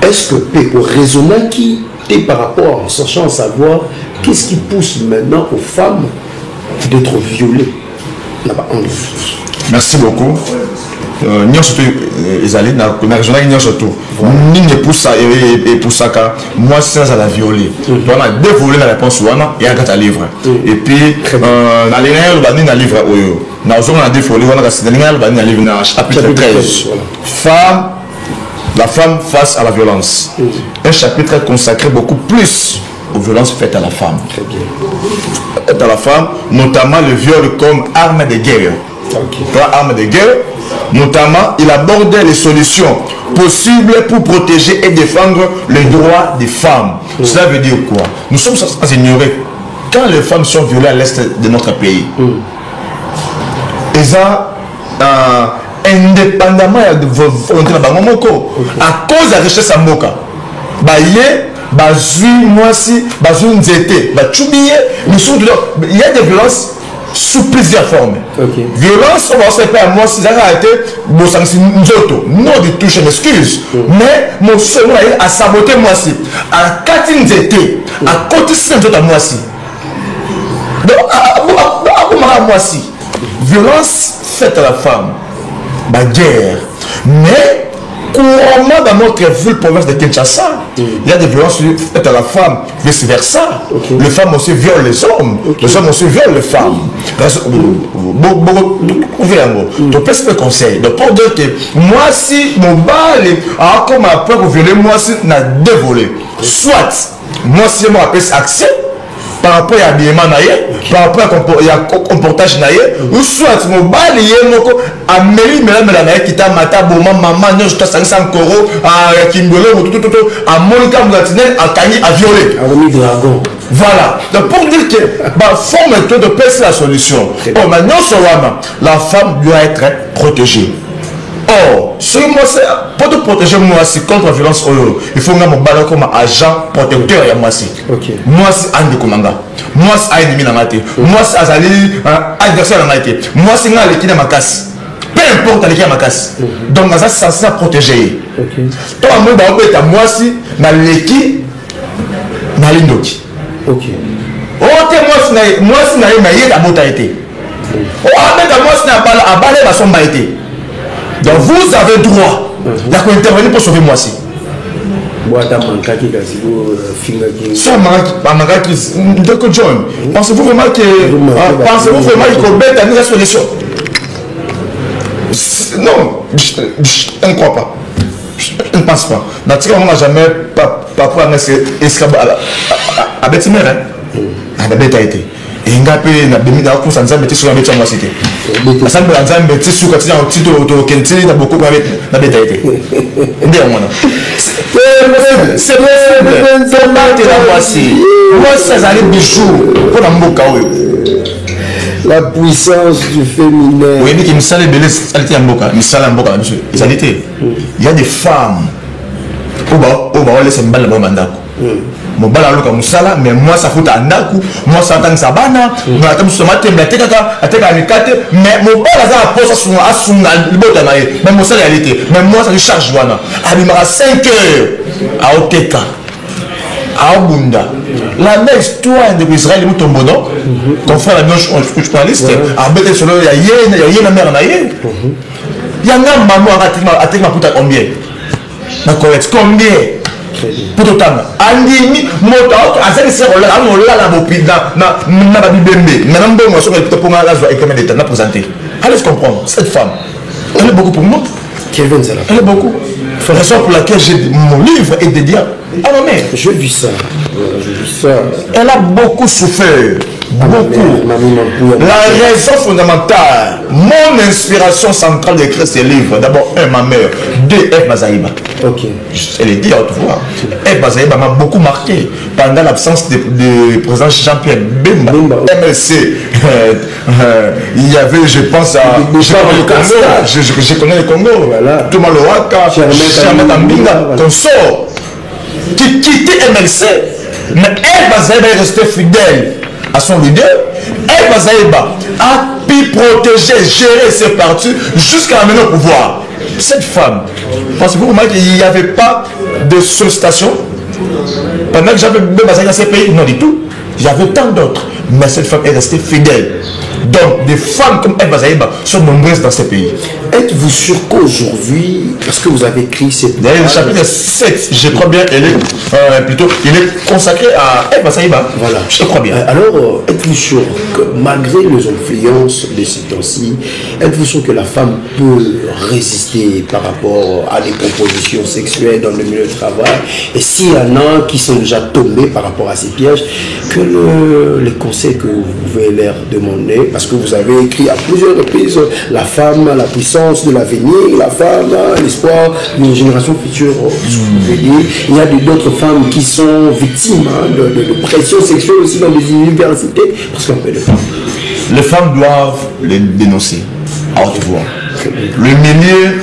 Est-ce que pour raisonner qui est par rapport en cherchant à savoir qu'est-ce qui pousse maintenant aux femmes d'être violées? Merci beaucoup. Nous surtout les alliés, nous surtout. Ni ne pousse ça et pour ça car moi c'est ça la violer. On a dévolé la réponse et un gâteau livre. Et puis dans les liens le dans livre oyo. Nous avons dévolé on a c'est dans le livre dans chapitre 13. La femme face à la violence. Un chapitre consacré beaucoup plus aux violences faites à la femme. Très bien. À la femme, notamment le viol comme arme de guerre. Arme de guerre, notamment, il abordait les solutions possibles pour protéger et défendre les droits des femmes. Cela veut dire quoi? Nous sommes sans ignorer quand les femmes sont violées à l'est de notre pays. Elles ont indépendamment de volonté à cause de la richesse à Moka. Moi si, il y a des violences sous plusieurs formes. Violence, on va se faire moi si ça a été non de toucher m'excuse. Mais mon second a saboté moi si. À 4 étés, à côté de moi si. Donc, à moi si. Violence faite à la femme. Guerre. Mais couramment dans notre ville province de Kinshasa, il y a des violences faites à la femme, vice versa. Les femmes aussi violent les hommes, les hommes aussi violent les femmes. Donc, qu'est-ce que je conseille? Donc, pour dire que moi, si mon bal a comme un peu pour violer, moi, si n'a dévolé, soit moi, si je m'appelle accès. Par rapport à l'habillement, par rapport à comportage, ou soit mon bal à Mélie, mais qui t'a maté, maman, je t'ai 500 euros, à Kimbolo, à Monica Moulatine, à Kani, à violer. Voilà. Donc pour dire que la forme de passer la solution. Oh, maintenant, la femme doit être protégée. Or, pour te protéger moi aussi contre la violence, il faut que je me comme agent protecteur. Moi, c'est un de Komanga. Moi, c'est un ennemi dans ma tête. Moi, c'est un adversaire dans ma tête. Moi, c'est un équipe dans ma casse. Peu importe l'équipe dans ma casse. Donc, c'est censé protéger. Toi, moi, c'est l'équipe dans l'indoki. Ok. Oh, moi, c'est un beauté. Oh, moi, c'est un balai dans son baïté. Donc vous avez droit d'intervenir pour sauver moi aussi. Pensez-vous vraiment qu'il faut mettre une solution? Non, je ne crois pas. Je ne pense pas. Dans ce cas, on n'a jamais pas esclave à Bétimère. À Bétaïté. Et il y a un peu de course en disant que sur la Bétimère, c'était. Ça me dit que tu sur le titre de la beaucoup de Bétaïté. C'est la puissance du féminin. Oui, mais il y a des femmes où laisse une balle dans le mon bal à musala, mais moi ça fout un naku, moi ça entend sa bana, moi attends ce matin, mais mon bal à la poste à son mais mon salaire réalité, mais moi ça charge wana. À 5 heures à Oteka, à Obunda. La même histoire de Israël, nous tombons non, ton frère la journaliste, à Bété sur le il y a la mère naïe. Il y a un maman à Tekma Puta combien? D'accord, combien? Pour tout le temps, Andimi, Moto, Azali Serola, la Bopida, na Babibembe, Madame Bomo, sur le pour la joie et comme elle est présentée. Allez comprendre, cette femme, elle est beaucoup pour moi. Elle est beaucoup. C'est la raison pour laquelle mon livre est dédié à ma mère. Je vis ça. Elle a beaucoup souffert. Beaucoup. La raison fondamentale, mon inspiration centrale d'écrire ces livres, d'abord, ma mère, deux, F. Mazaïba. Ok. Elle est dit à haute voix. F. Mazaïba m'a beaucoup marqué pendant l'absence du président Jean-Pierre Bemba. MLC. Il y avait, je pense à. Je connais le Congo. Voilà. Thomas Loaka, Charmata Mbinga, ton sort. Qui quittait MLC. Mais F. Mazaïba est resté fidèle à son leader. F. Mazaïba a pu protéger, gérer ses partis jusqu'à amener au pouvoir. Cette femme, pensez-vous qu'il n'y avait pas de sollicitation pendant que j'avais Mazaïba dans ces pays? Non du tout. Il y avait tant d'autres. Mais cette femme est restée fidèle. Donc, des femmes comme F. Mazaïba sont nombreuses dans ces pays. Êtes-vous sûr qu'aujourd'hui, parce que vous avez écrit cette... D'ailleurs, le chapitre 7, je crois bien, il est consacré à F. Mazaïba. Voilà. Je crois bien. Alors, êtes-vous sûr que malgré les influences de ces temps-ci, êtes-vous sûr que la femme peut résister par rapport à des propositions sexuelles dans le milieu du travail? Et s'il y en a qui sont déjà tombés par rapport à ces pièges, que les conseils que vous pouvez leur demander, parce que vous avez écrit à plusieurs reprises la femme, la puissance de l'avenir, la femme, l'espoir d'une génération future. Il y a d'autres femmes qui sont victimes de pression sexuelle aussi dans les universités, parce qu'on peut le faire. Les femmes doivent les dénoncer à haute voix. Le milieu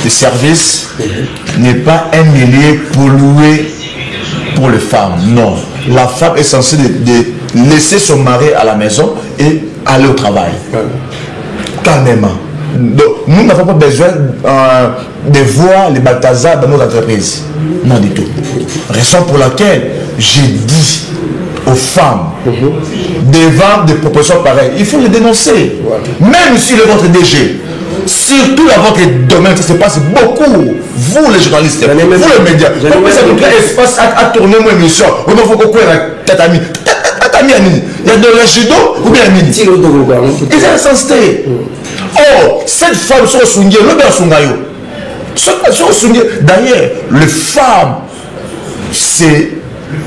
de service n'est pas un milieu pollué pour les femmes, non. La femme est censée de laisser son mari à la maison et aller au travail. Calmement. Donc, nous n'avons pas besoin de voir les Balthazar dans nos entreprises. Non du tout. Raison pour laquelle j'ai dit aux femmes, devant des propositions pareilles, il faut les dénoncer. Même si le votre DG, surtout dans votre domaine, ça se passe beaucoup. Vous les journalistes, vous les médias, pourquoi ça nous crée espace à tourner mon émission? On ne faut pas tatami. Il y a de la judo ou bien mini. Ils sont insensés. Oh, cette femme sur le sungier, le bien sungayo. Sur le sungier. D'ailleurs, les femmes, c'est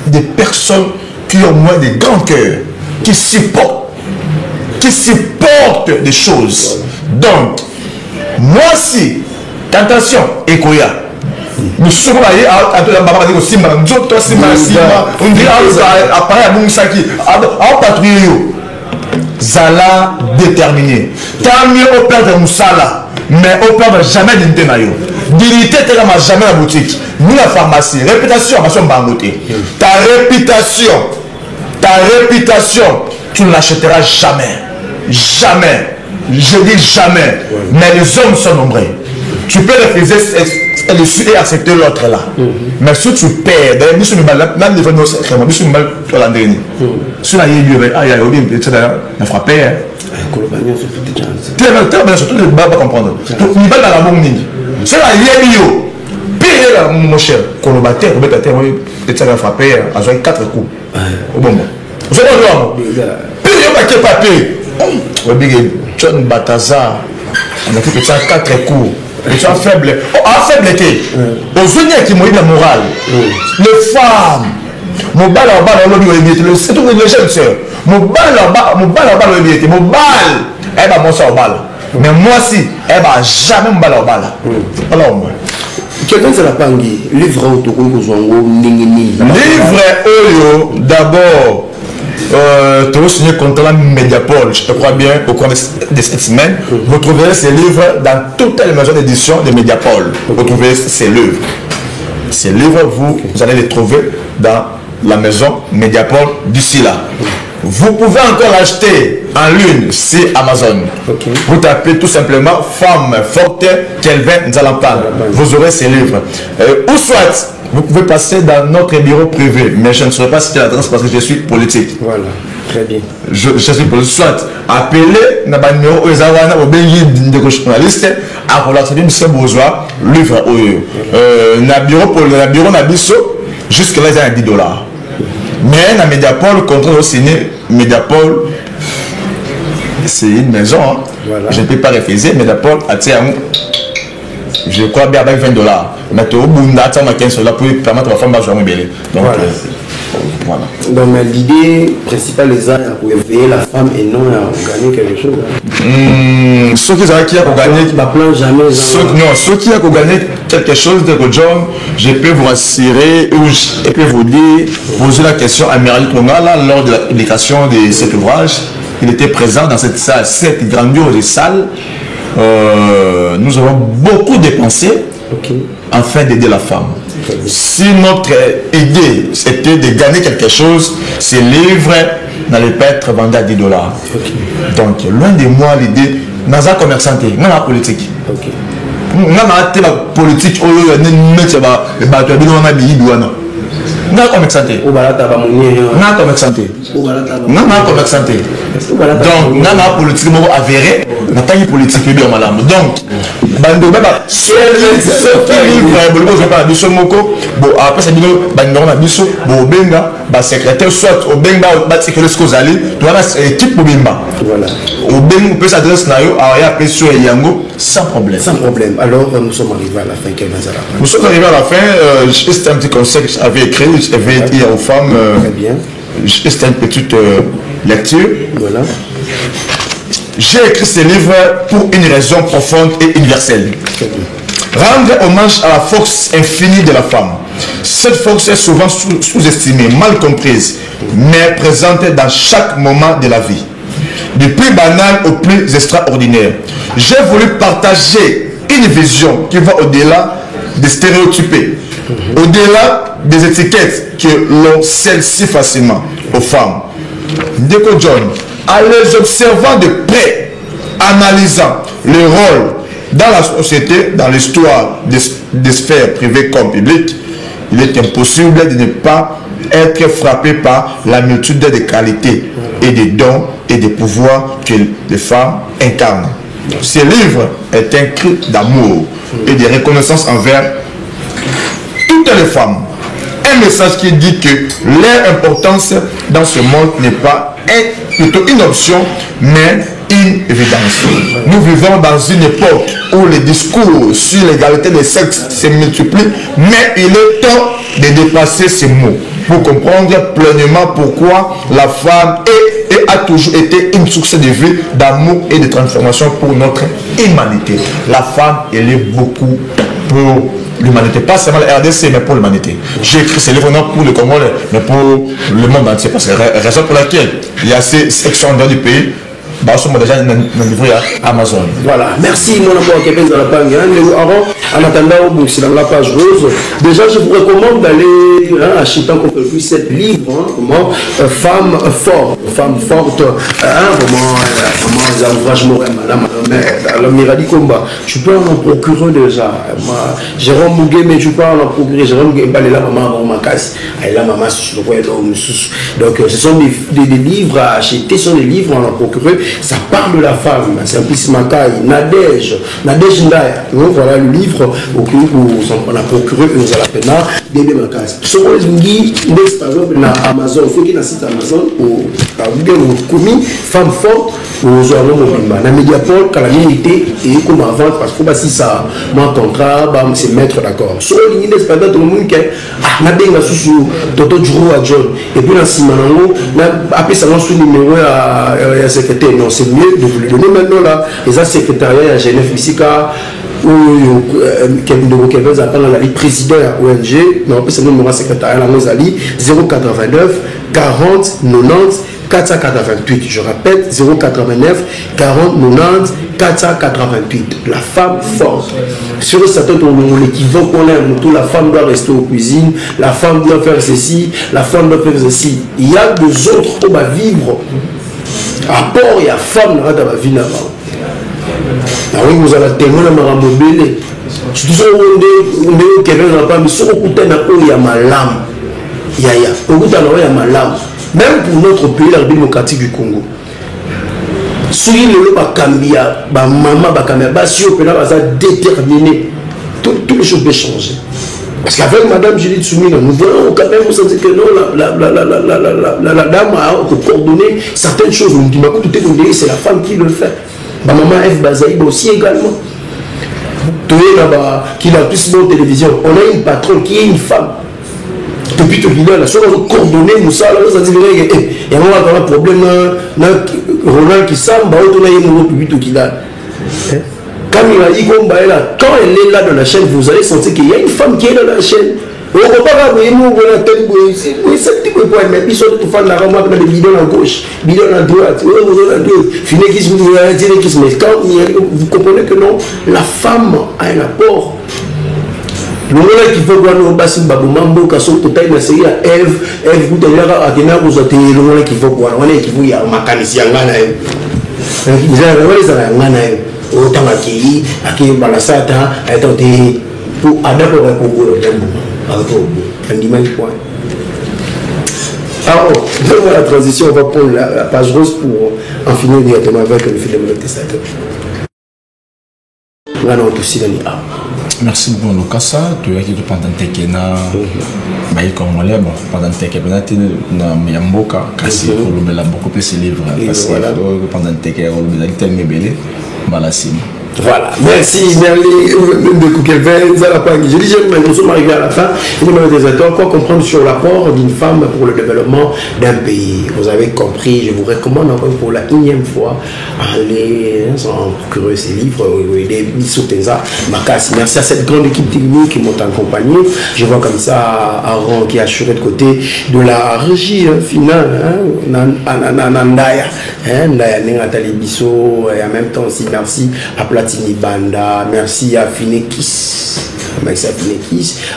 des personnes qui ont moins de grand cœur, qui supportent des choses. Donc, moi aussi, attention, Ekoya. Nous sommes allés à la Simba, on dit à Moussaki, à patrouiller. Zala déterminé. Tant mieux au père de Moussala, mais au père de jamais d'unité naïo. Dignité, tu n'as jamais la boutique, ni la pharmacie. Réputation, ta réputation, tu ne l'achèteras jamais. Jamais. Je dis jamais. Mais les hommes sont nombreux. Tu peux refuser et accepter l'autre là. Mais si tu perds, nous sommes mal, même les nous sommes mal pour la dernière. Si on a eu lieu, il y a eu un frappé. Surtout les bas comprendre. Il va dans la bonne ligne. C'est là, il y a eu. Pire, mon cher. Quand on battait, on était frappé à 4 coups. Au bon moment. Vous savez, pire, il y a papier. John Balthazar. On a fait que tu as 4 cours. Et tu as faible. Faible était. Aux unions qui m'ont dit la morale. Les femmes. Mon bal en bas, c'est tout les jeunes sœurs. Mon bal en bas, mon bal, elle va monter au bal. Mais moi si, elle va jamais me bal en bal. Alors moi. Quelqu'un se l'a pas dit. Livre autour de livre Oyo, d'abord. Tu as signé contrat Mediapol, je crois bien, au cours de cette semaine. Vous trouverez ces livres dans toutes les maisons d'édition de Mediapol. Vous trouverez ces livres. Ces livres, vous allez les trouver dans la maison Mediapol d'ici là. Vous pouvez encore l'acheter en ligne sur Amazon. Vous tapez tout simplement Femme Forte Kelvin Nzalampan. Vous aurez ces livres. Ou soit, vous pouvez passer dans notre bureau privé, mais je ne saurais pas citer l'adresse parce que je suis politique. Voilà, très bien. Je suis politique. Soit appelez dans le numéro aux journalistes à relaxer M. Bourgeois, livre dans le bureau Nabiso, jusque-là, ils ont $10. Mais dans Mediapol, contre le signé Mediapol, c'est une maison. Hein. Voilà. Je ne peux pas refuser. Mediapol a tiré, je crois bien avec $20. Mais tu as $15 pour permettre à la femme de jouer un bébé. Donc, voilà. Donc l'idée principale est pour éveiller la femme et non à gagner quelque chose. Ceux qui ont gagné, ceux qui ont gagné quelque chose de John, je peux vous assurer ou je peux vous dire, poser la question à Miral Kongala lors de la publication de cet ouvrage. Il était présent dans cette salle, cette grandiose salle. Nous avons beaucoup dépensé afin d'aider la femme. Si notre idée c'était de gagner quelque chose, ces livres n'allaient pas être vendus à $10. Donc, loin de moi l'idée, dans un commerçant, dans la politique. Dans la politique, non comme santé. Non santé. Donc, non politique avéré, n'a pas politique bien malade. Donc, ceux qui livrent, après ça dit benga, secrétaire soit au benga, secrétaire scozali, équipe pour bimba. Au benga peut s'adresser à sur Yango sans problème. Sans problème. Alors, nous sommes arrivés à la fin. Nous sommes arrivés à la fin. Juste un petit conseil que j'avais écrit. J'avais dit aux femmes, juste une petite lecture. Voilà. J'ai écrit ce livre pour une raison profonde et universelle. Rendre hommage à la force infinie de la femme. Cette force est souvent sous-estimée, mal comprise, mais présente dans chaque moment de la vie. Du plus banal au plus extraordinaire. J'ai voulu partager une vision qui va au-delà des stéréotypés. Au-delà des étiquettes que l'on scelle si facilement aux femmes. Deco John, en les observant de près, analysant le rôle dans la société, dans l'histoire des sphères privées comme publiques, il est impossible de ne pas être frappé par la multitude de qualités et des dons et des pouvoirs que les femmes incarnent. Ce livre est un cri d'amour et de reconnaissance envers toutes les femmes. Un message qui dit que leur importance dans ce monde n'est pas plutôt une option, mais une évidence. Nous vivons dans une époque où les discours sur l'égalité des sexes se multiplient, mais il est temps de dépasser ces mots pour comprendre pleinement pourquoi la femme a toujours été une source de vie, d'amour et de transformation pour notre humanité. La femme, elle est beaucoup pour l'humanité, pas seulement la RDC, mais pour l'humanité. J'ai écrit ce livre non pour le Congo, mais pour le monde entier, parce que la raison pour laquelle il y a ces sections du pays, bah, nous sommes déjà livrés à Amazon. Voilà, merci mon amour Kevin Nzalampan. En attendant, c'est dans la page rose. Déjà, je vous recommande d'aller acheter encore plus cette livre, comment femme forte, vraiment les ouvrages Madame Miradi Komba. Tu peux en procurer déjà. Jérôme Mougué, mais tu peux en procurer. Jérôme Mougué, là, maman, ma casse. Et là, maman, donc, ce sont des livres à acheter, ce sont des livres à en procurer. ça parle de la femme. C'est un peu Makai, Nadège Ndaya. Voilà le livre on a procuré que nous allons faire Bébé Makas. Ce qu'on dit, par exemple, dans Amazon, il faut qu'il y ait un site Amazon où commis femme forte aux gens dans Mediapol, quand la minute et comme avant, parce que si ça mon contrat, c'est mettre d'accord. Ce qu'on dit, c'est pas tout le monde qui a bien sous Toto Djouro à John. Et puis dans Simanango, après ça, on a numéro à secrétaire. Non, c'est mieux de vous le donner maintenant là. Les secrétariat à Genève, ici, Kevin appelle la président de la ONG, mais après c'est le numéro secrétariat, la Mosali, 089 40 90 488. Je répète, 089 40 90 488. La femme forte. Sur certains l'équivoque qu'on a, la femme doit rester aux cuisines, la femme doit faire ceci, la femme doit faire ceci. Il y a deux autres qui vont vivre. À part, il y a femme dans la vie là-bas. Oui, vous allez témoigner de ma mobile. Je dis on est quelqu'un n'a pas mis sur le il y a ma lame. Il y a ma lame. Même pour notre pays, la République démocratique du Congo. Si le Bakambia, maman Bakambia, si on peut déterminer, toutes les choses peuvent changer. Parce qu'avec Madame Juliette Soumina, nous voyons quand même que non, la dame a coordonné certaines choses. On dit que c'est la femme qui le fait. Ma maman F. Bazaïb aussi également. Qui a plus de télévision. On a une patronne qui est une femme. Depuis tout le temps, si on a coordonné, nous savons, il y a un problème. Ronald qui s'en va, on a un public qui l'a. Quand elle est là dans la chaîne, vous allez sentir qu'il y a une femme qui est dans la chaîne. On ne peut pas voir des bidons à gauche, bidons à droite, vous comprenez que non, la femme a un apport. Le moment qu'il faut voir nos bassins babomambo, quand on peut tailler la série à Eve, vous avez à Guinée, vous avez le moment qu'il faut voir, on est qu'il faut y avoir ma canisse à Ghana. Vous avez un Ghana, autant à qui balasata, à être pour adapter pour un dimanche point. Alors, dans la transition, on va prendre la page rose pour en finir directement avec le film de Testateur. Merci beaucoup, Lokassa. Tu as dit que pendant Tekena, pendant Tekena, tu as Mboka, Kassi, tu as beaucoup plus de livres. Parce que pendant Tekena, tu as tellement belé, Balassim. Voilà, merci, je dis, nous sommes arrivés à la fin. Quoi comprendre sur l'apport d'une femme pour le développement d'un pays. Vous avez compris, je vous recommande encore pour la 1e fois aller en procurer ces livres. Merci à cette grande équipe technique qui m'ont accompagné. Je vois comme ça Aaron qui est assuré de côté de la régie finale. Nandaya, Nathalie Bissot, et en même temps aussi merci à Platini Banda, merci à Finekis,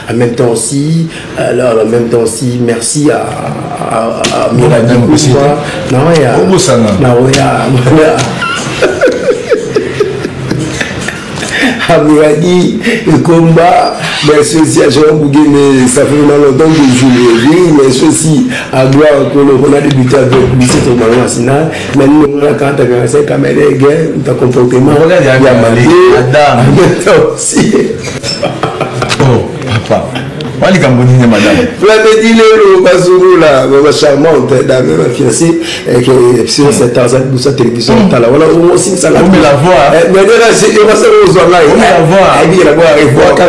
en même temps aussi, merci à Miradi Kouswa, Amouradi, Komba, merci aussi à Jean Bougué, ça fait longtemps que je joue, merci aussi à Gloire, on a débuté avec Bissé Tomaron Asina, maintenant on a quand tu as fait caméra, tu as comportement, il y a Malé, Adam, aussi. Oh, papa. Wali Kamboni, madame. Vous l'avez dit, le Bazou, là, charmante, dame, ma fiancée, sur cette télévision, voilà, on aussi ça la voix. Mais là, c'est aux online. On la voix. Et bien, la voix,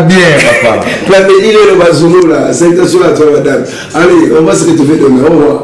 bien, papa. Vous l'avez dit, le Bazou, là, c'est sur la toi, madame. Allez, on va se retrouver demain. Au revoir.